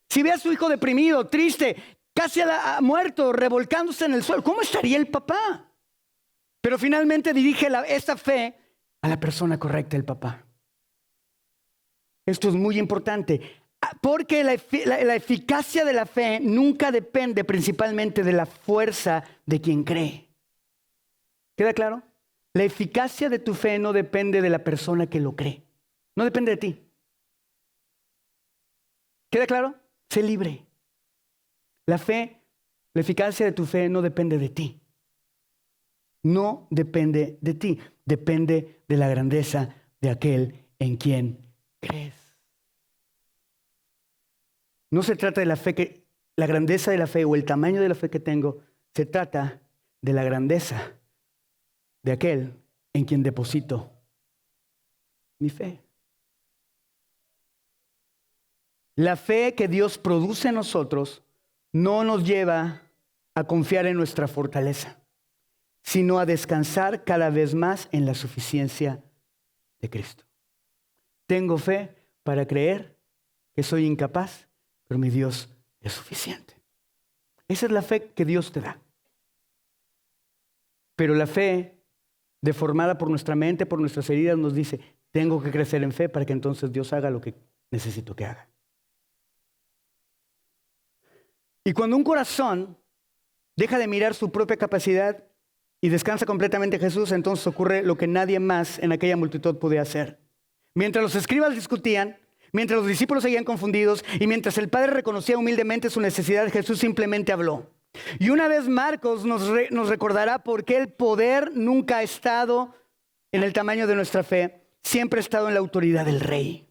Si ve a su hijo deprimido, triste, casi muerto, revolcándose en el suelo, ¿cómo estaría el papá? Pero finalmente dirige esa fe a la persona correcta, el papá. Esto es muy importante. Porque la eficacia de la fe nunca depende principalmente de la fuerza de quien cree. ¿Queda claro? La eficacia de tu fe no depende de la persona que lo cree. No depende de ti. ¿Queda claro? Sé libre. La eficacia de tu fe no depende de ti. No depende de ti. Depende de la grandeza de aquel en quien crees. No se trata de la grandeza de la fe o el tamaño de la fe que tengo. Se trata de la grandeza de aquel en quien deposito mi fe. La fe que Dios produce en nosotros no nos lleva a confiar en nuestra fortaleza, sino a descansar cada vez más en la suficiencia de Cristo. Tengo fe para creer que soy incapaz, pero mi Dios es suficiente. Esa es la fe que Dios te da. Pero la fe deformada por nuestra mente, por nuestras heridas, nos dice, tengo que crecer en fe para que entonces Dios haga lo que necesito que haga. Y cuando un corazón deja de mirar su propia capacidad y descansa completamente en Jesús, entonces ocurre lo que nadie más en aquella multitud podía hacer. Mientras los escribas discutían, mientras los discípulos seguían confundidos y mientras el Padre reconocía humildemente su necesidad, Jesús simplemente habló. Y una vez Marcos nos recordará por qué el poder nunca ha estado en el tamaño de nuestra fe, siempre ha estado en la autoridad del Rey.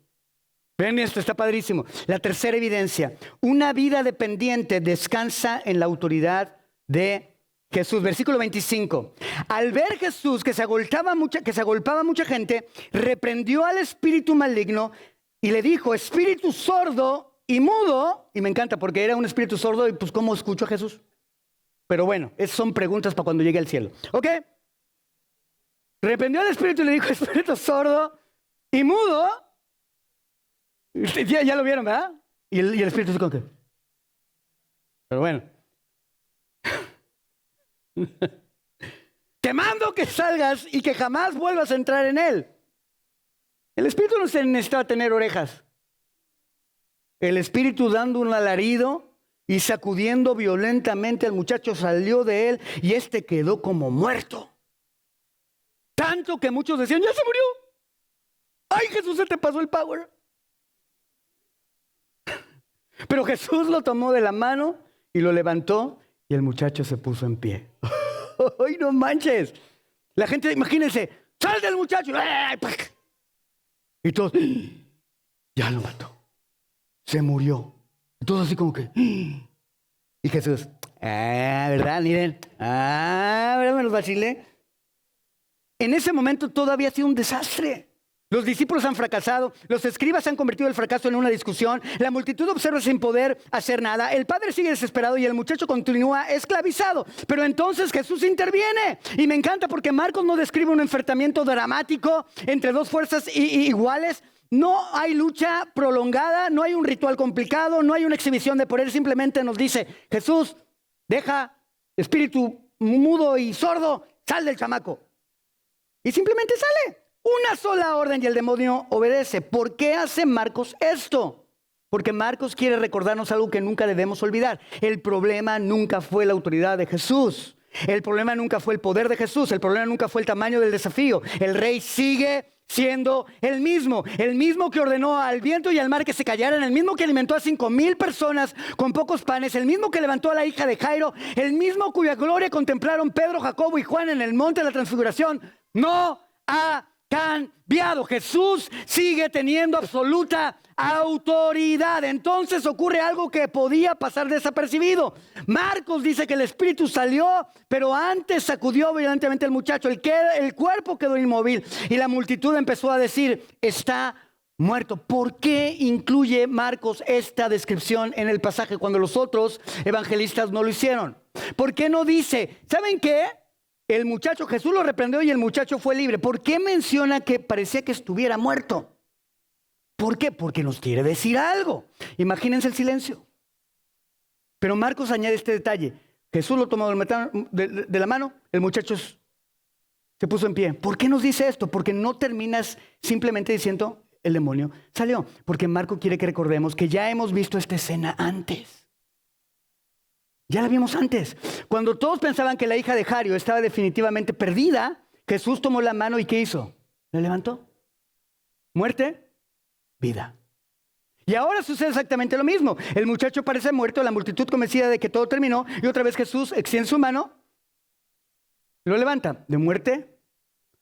Ven, esto está padrísimo. La tercera evidencia, una vida dependiente descansa en la autoridad de Jesús. Versículo 25. Al ver Jesús que se agolpaba mucha gente, reprendió al espíritu maligno y le dijo, espíritu sordo y mudo, y me encanta porque era un espíritu sordo y pues ¿cómo escuchó a Jesús? Pero bueno, esas son preguntas para cuando llegue al cielo. ¿Ok? Reprendió al espíritu y le dijo, espíritu sordo y mudo. Ya lo vieron, ¿verdad? Y el espíritu se como que. Pero bueno. Te mando que salgas y que jamás vuelvas a entrar en él. El espíritu no se necesitaba tener orejas. El espíritu dando un alarido y sacudiendo violentamente al muchacho salió de él y este quedó como muerto. Tanto que muchos decían, ya se murió. Ay, Jesús, se te pasó el power. Pero Jesús lo tomó de la mano y lo levantó y el muchacho se puso en pie. ¡Ay, no manches! La gente, imagínense, ¡sal del muchacho! Y todos, ya lo mató. Se murió. Todos así como que, y Jesús, ¿verdad? Miren, ¿verdad? Me los vacilé. En ese momento todo había sido un desastre. Los discípulos han fracasado, los escribas han convertido el fracaso en una discusión, la multitud observa sin poder hacer nada, el padre sigue desesperado y el muchacho continúa esclavizado. Pero entonces Jesús interviene y me encanta porque Marcos no describe un enfrentamiento dramático entre dos fuerzas iguales. No hay lucha prolongada, no hay un ritual complicado, no hay una exhibición de poder, simplemente nos dice, Jesús, deja espíritu mudo y sordo, sal del chamaco. Y simplemente sale. Una sola orden y el demonio obedece. ¿Por qué hace Marcos esto? Porque Marcos quiere recordarnos algo que nunca debemos olvidar. El problema nunca fue la autoridad de Jesús. El problema nunca fue el poder de Jesús. El problema nunca fue el tamaño del desafío. El rey sigue siendo el mismo que ordenó al viento y al mar que se callaran, el mismo que alimentó a 5,000 personas con pocos panes, el mismo que levantó a la hija de Jairo, el mismo cuya gloria contemplaron Pedro, Jacobo y Juan en el monte de la transfiguración. No ha cambiado. Jesús sigue teniendo absoluta autoridad. Entonces ocurre algo que podía pasar desapercibido. Marcos dice que el espíritu salió, pero antes sacudió violentemente al muchacho. El cuerpo quedó inmóvil y la multitud empezó a decir, está muerto. ¿Por qué incluye Marcos esta descripción en el pasaje cuando los otros evangelistas no lo hicieron? ¿Por qué no dice, ¿saben qué? El muchacho, Jesús lo reprendió y el muchacho fue libre. ¿Por qué menciona que parecía que estuviera muerto? ¿Por qué? Porque nos quiere decir algo. Imagínense el silencio. Pero Marcos añade este detalle. Jesús lo tomó de la mano, el muchacho se puso en pie. ¿Por qué nos dice esto? Porque no terminas simplemente diciendo, el demonio salió. Porque Marco quiere que recordemos que ya hemos visto esta escena antes. Ya la vimos antes. Cuando todos pensaban que la hija de Jairo estaba definitivamente perdida, Jesús tomó la mano y ¿qué hizo? La levantó. Muerte, vida. Y ahora sucede exactamente lo mismo. El muchacho parece muerto, la multitud convencida de que todo terminó, y otra vez Jesús extiende su mano, lo levanta de muerte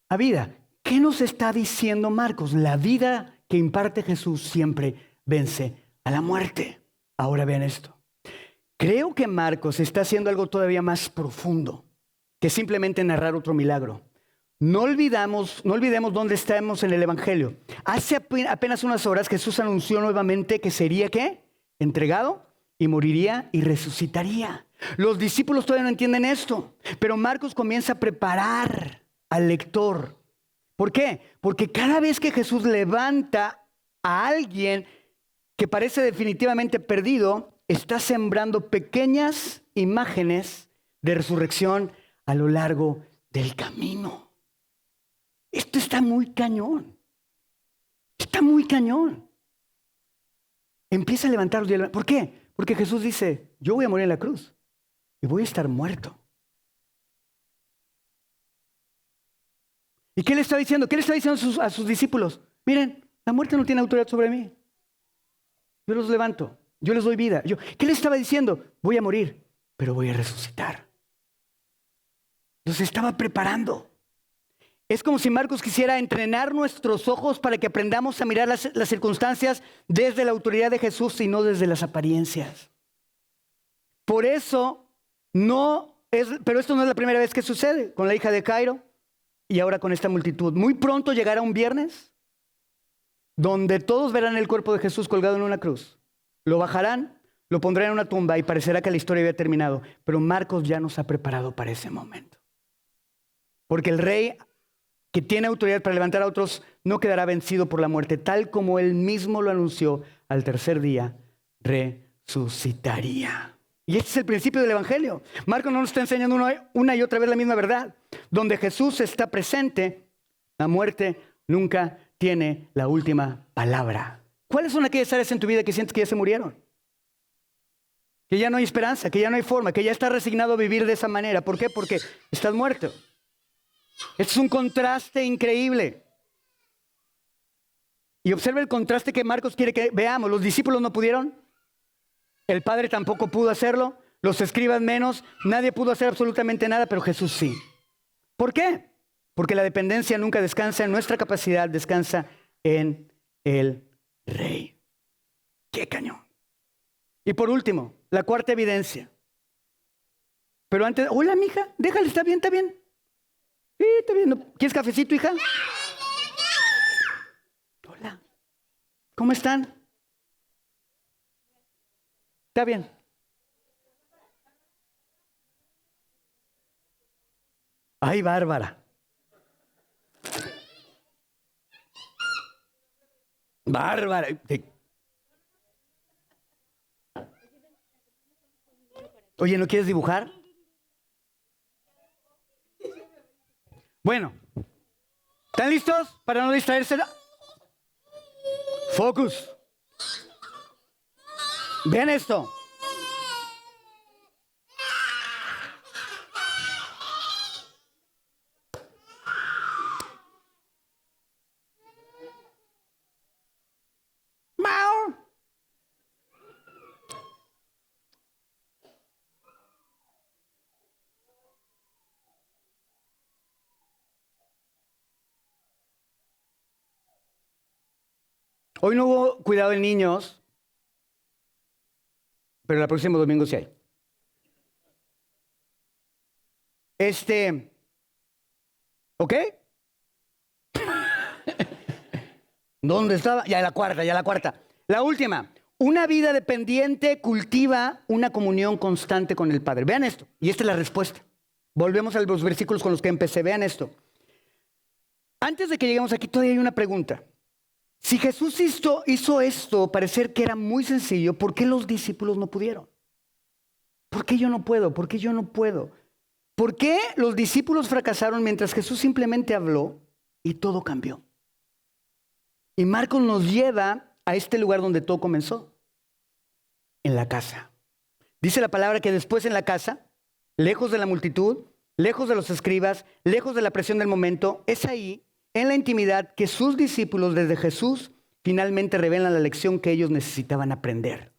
a vida. ¿Qué nos está diciendo Marcos? La vida que imparte Jesús siempre vence a la muerte. Ahora vean esto. Creo que Marcos está haciendo algo todavía más profundo que simplemente narrar otro milagro. No olvidemos dónde estamos en el Evangelio. Hace apenas unas horas Jesús anunció nuevamente que sería ¿qué? Entregado y moriría y resucitaría. Los discípulos todavía no entienden esto, pero Marcos comienza a preparar al lector. ¿Por qué? Porque cada vez que Jesús levanta a alguien que parece definitivamente perdido, está sembrando pequeñas imágenes de resurrección a lo largo del camino. Esto está muy cañón. Está muy cañón. Empieza a levantarlos. ¿Por qué? Porque Jesús dice, yo voy a morir en la cruz y voy a estar muerto. ¿Y qué le está diciendo? ¿Qué le está diciendo a sus discípulos? Miren, la muerte no tiene autoridad sobre mí. Yo los levanto, yo les doy vida. ¿Qué le estaba diciendo? Voy a morir, pero voy a resucitar. Los estaba preparando. Es como si Marcos quisiera entrenar nuestros ojos para que aprendamos a mirar las circunstancias desde la autoridad de Jesús y no desde las apariencias. Por eso, pero esto no es la primera vez que sucede con la hija de Jairo y ahora con esta multitud. Muy pronto llegará un viernes donde todos verán el cuerpo de Jesús colgado en una cruz. Lo bajarán, lo pondrán en una tumba y parecerá que la historia había terminado. Pero Marcos ya nos ha preparado para ese momento. Porque el rey que tiene autoridad para levantar a otros, no quedará vencido por la muerte, tal como él mismo lo anunció, al tercer día resucitaría. Y este es el principio del Evangelio. Marcos no nos está enseñando una y otra vez la misma verdad. Donde Jesús está presente, la muerte nunca tiene la última palabra. ¿Cuáles son aquellas áreas en tu vida que sientes que ya se murieron? Que ya no hay esperanza, que ya no hay forma, que ya estás resignado a vivir de esa manera. ¿Por qué? Porque estás muerto. Esto es un contraste increíble. Y observa el contraste que Marcos quiere que veamos. Los discípulos no pudieron. El Padre tampoco pudo hacerlo. Los escribas menos. Nadie pudo hacer absolutamente nada, pero Jesús sí. ¿Por qué? Porque la dependencia nunca descansa en nuestra capacidad, descansa en el Rey. ¡Qué cañón! Y por último, la cuarta evidencia. Pero antes, hola mija, déjale, está bien, está bien. Sí, está bien. ¿Quieres cafecito, hija? Hola. ¿Cómo están? Está bien. Ay, Bárbara. Bárbara. Oye, ¿no quieres dibujar? Bueno, ¿están listos para no distraerse? Focus. Vean esto. ¡Mau! Hoy no hubo cuidado de niños, pero el próximo domingo sí hay. ¿Ok? ¿Dónde estaba? Ya la cuarta. La última. Una vida dependiente cultiva una comunión constante con el Padre. Vean esto. Y esta es la respuesta. Volvemos a los versículos con los que empecé. Vean esto. Antes de que lleguemos aquí, todavía hay una pregunta. Si Jesús hizo esto, parecer que era muy sencillo, ¿por qué los discípulos no pudieron? ¿Por qué yo no puedo? ¿Por qué yo no puedo? ¿Por qué los discípulos fracasaron mientras Jesús simplemente habló y todo cambió? Y Marcos nos lleva a este lugar donde todo comenzó, en la casa. Dice la palabra que después en la casa, lejos de la multitud, lejos de los escribas, lejos de la presión del momento, es ahí, en la intimidad, que sus discípulos desde Jesús finalmente revelan la lección que ellos necesitaban aprender.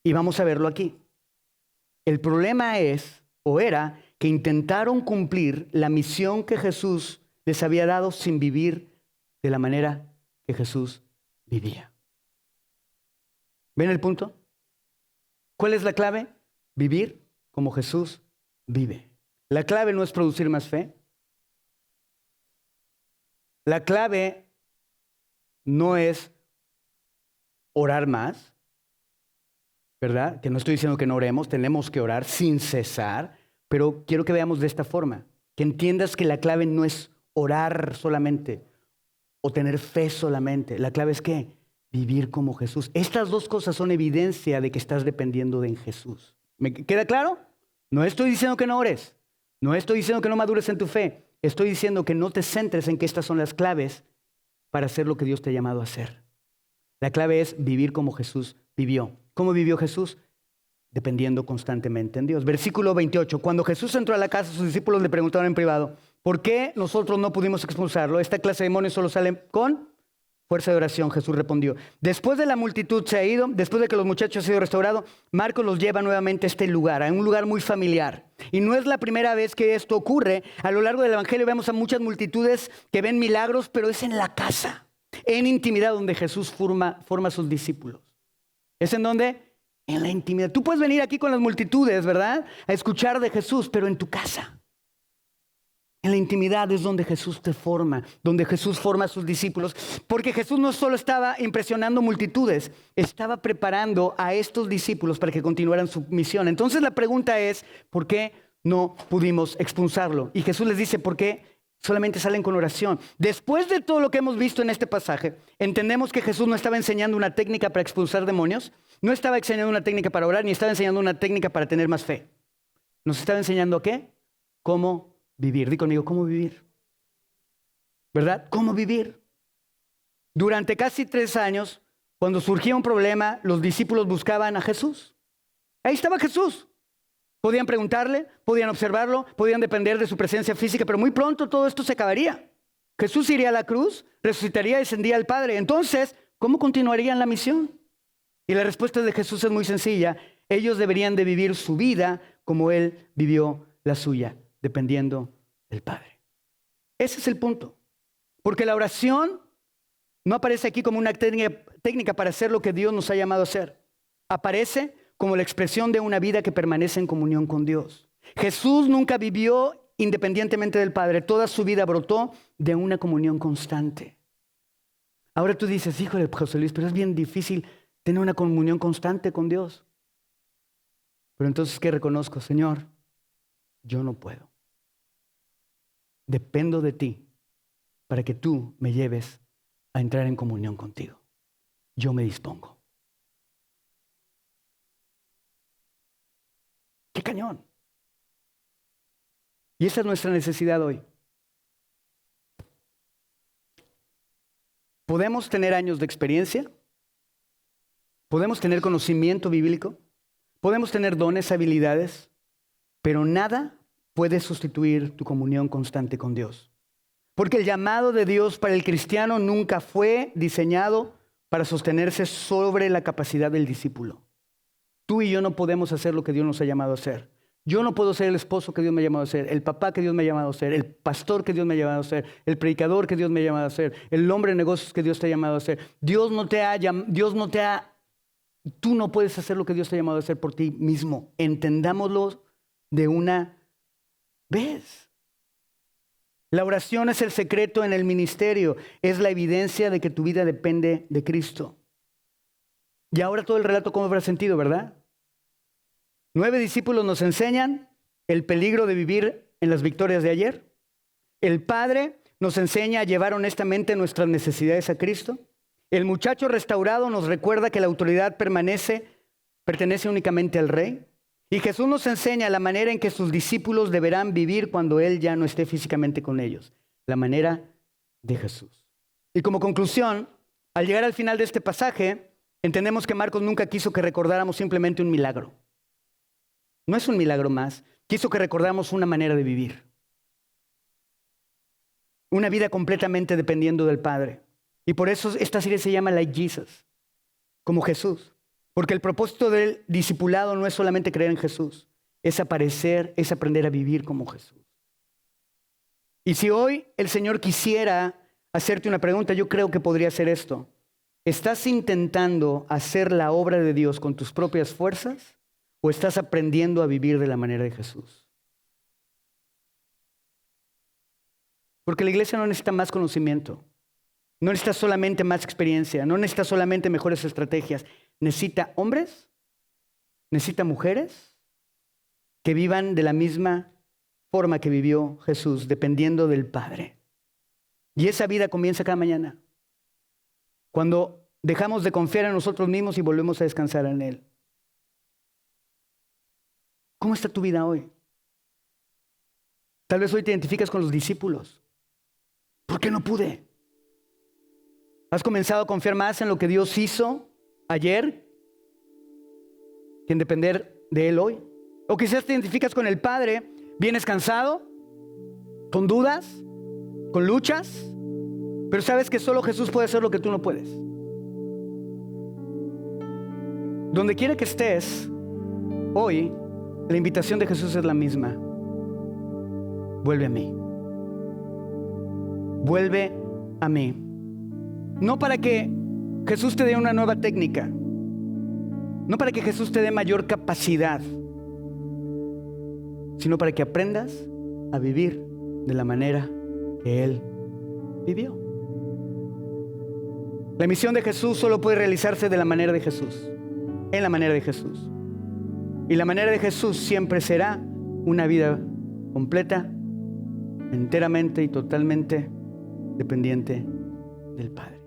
Y vamos a verlo aquí. El problema es, o era, que intentaron cumplir la misión que Jesús les había dado sin vivir de la manera que Jesús vivía. ¿Ven el punto? ¿Cuál es la clave? Vivir como Jesús vive. La clave no es producir más fe. La clave no es orar más, ¿verdad? Que no estoy diciendo que no oremos, tenemos que orar sin cesar, pero quiero que veamos de esta forma, que entiendas que la clave no es orar solamente o tener fe solamente. La clave es ¿qué? Vivir como Jesús. Estas dos cosas son evidencia de que estás dependiendo de Jesús. ¿Me queda claro? No estoy diciendo que no ores, no estoy diciendo que no madures en tu fe, estoy diciendo que no te centres en que estas son las claves para hacer lo que Dios te ha llamado a hacer. La clave es vivir como Jesús vivió. ¿Cómo vivió Jesús? Dependiendo constantemente en Dios. Versículo 28. Cuando Jesús entró a la casa, sus discípulos le preguntaron en privado, ¿por qué nosotros no pudimos expulsarlo? Esta clase de demonios solo salen con fuerza de oración. Jesús respondió. Después de la multitud se ha ido, después de que los muchachos han sido restaurados, Marcos los lleva nuevamente a este lugar, a un lugar muy familiar. Y no es la primera vez que esto ocurre. A lo largo del Evangelio vemos a muchas multitudes que ven milagros, pero es en la casa, en intimidad, donde Jesús forma a sus discípulos. ¿Es en dónde? En la intimidad. Tú puedes venir aquí con las multitudes, ¿verdad? A escuchar de Jesús, pero en tu casa. En la intimidad es donde Jesús te forma, donde Jesús forma a sus discípulos. Porque Jesús no solo estaba impresionando multitudes, estaba preparando a estos discípulos para que continuaran su misión. Entonces la pregunta es, ¿por qué no pudimos expulsarlo? Y Jesús les dice, ¿por qué solamente salen con oración? Después de todo lo que hemos visto en este pasaje, entendemos que Jesús no estaba enseñando una técnica para expulsar demonios, no estaba enseñando una técnica para orar, ni estaba enseñando una técnica para tener más fe. Nos estaba enseñando ¿qué? Cómo vivir. Di conmigo, ¿cómo vivir? ¿Verdad? ¿Cómo vivir? Durante casi 3 años, cuando surgía un problema, los discípulos buscaban a Jesús. Ahí estaba Jesús. Podían preguntarle, podían observarlo, podían depender de su presencia física, pero muy pronto todo esto se acabaría. Jesús iría a la cruz, resucitaría y descendía al Padre. Entonces, ¿cómo continuarían la misión? Y la respuesta de Jesús es muy sencilla. Ellos deberían de vivir su vida como Él vivió la suya, dependiendo del Padre. Ese es el punto. Porque la oración no aparece aquí como una técnica para hacer lo que Dios nos ha llamado a hacer. Aparece como la expresión de una vida que permanece en comunión con Dios. Jesús nunca vivió independientemente del Padre. Toda su vida brotó de una comunión constante. Ahora tú dices, híjole, José Luis, pero es bien difícil tener una comunión constante con Dios. Pero entonces, ¿qué reconozco? Señor, yo no puedo. Dependo de ti para que tú me lleves a entrar en comunión contigo. Yo me dispongo. ¡Qué cañón! Y esa es nuestra necesidad hoy. Podemos tener años de experiencia, podemos tener conocimiento bíblico, podemos tener dones, habilidades, pero nada puede sustituir tu comunión constante con Dios. Porque el llamado de Dios para el cristiano nunca fue diseñado para sostenerse sobre la capacidad del discípulo. Tú y yo no podemos hacer lo que Dios nos ha llamado a hacer. Yo no puedo ser el esposo que Dios me ha llamado a ser, el papá que Dios me ha llamado a ser, el pastor que Dios me ha llamado a ser, el predicador que Dios me ha llamado a ser, el hombre de negocios que Dios te ha llamado a ser. Tú no puedes hacer lo que Dios te ha llamado a hacer por ti mismo. Entendámoslo de una vez. La oración es el secreto en el ministerio, es la evidencia de que tu vida depende de Cristo. Y ahora todo el relato cobra sentido, ¿verdad? 9 discípulos nos enseñan el peligro de vivir en las victorias de ayer. El Padre nos enseña a llevar honestamente nuestras necesidades a Cristo. El muchacho restaurado nos recuerda que la autoridad pertenece únicamente al Rey. Y Jesús nos enseña la manera en que sus discípulos deberán vivir cuando Él ya no esté físicamente con ellos. La manera de Jesús. Y como conclusión, Al llegar al final de este pasaje, entendemos que Marcos nunca quiso que recordáramos simplemente un milagro. No es un milagro más. Quiso que recordáramos una manera de vivir. Una vida completamente dependiendo del Padre. Y por eso esta serie se llama Like Jesus, como Jesús. Porque el propósito del discipulado no es solamente creer en Jesús, es aparecer, es aprender a vivir como Jesús. Y si hoy el Señor quisiera hacerte una pregunta, yo creo que podría ser esto. ¿Estás intentando hacer la obra de Dios con tus propias fuerzas o estás aprendiendo a vivir de la manera de Jesús? Porque la iglesia no necesita más conocimiento, no necesita solamente más experiencia, no necesita solamente mejores estrategias. Necesita hombres, necesita mujeres que vivan de la misma forma que vivió Jesús, dependiendo del Padre. Y esa vida comienza cada mañana, cuando dejamos de confiar en nosotros mismos y volvemos a descansar en Él. ¿Cómo está tu vida hoy? Tal vez hoy te identificas con los discípulos. ¿Por qué no pude? ¿Has comenzado a confiar más en lo que Dios hizo ayer que en depender de Él hoy? O quizás te identificas con el Padre, vienes cansado, con dudas, con luchas, pero sabes que solo Jesús puede hacer lo que tú no puedes. Donde quiera que estés, hoy la invitación de Jesús es la misma. Vuelve a mí. Vuelve a mí. No para que Jesús te dé una nueva técnica, no para que Jesús te dé mayor capacidad, sino para que aprendas a vivir de la manera que Él vivió. La misión de Jesús solo puede realizarse de la manera de Jesús, en la manera de Jesús. Y la manera de Jesús siempre será una vida completa, enteramente y totalmente dependiente del Padre.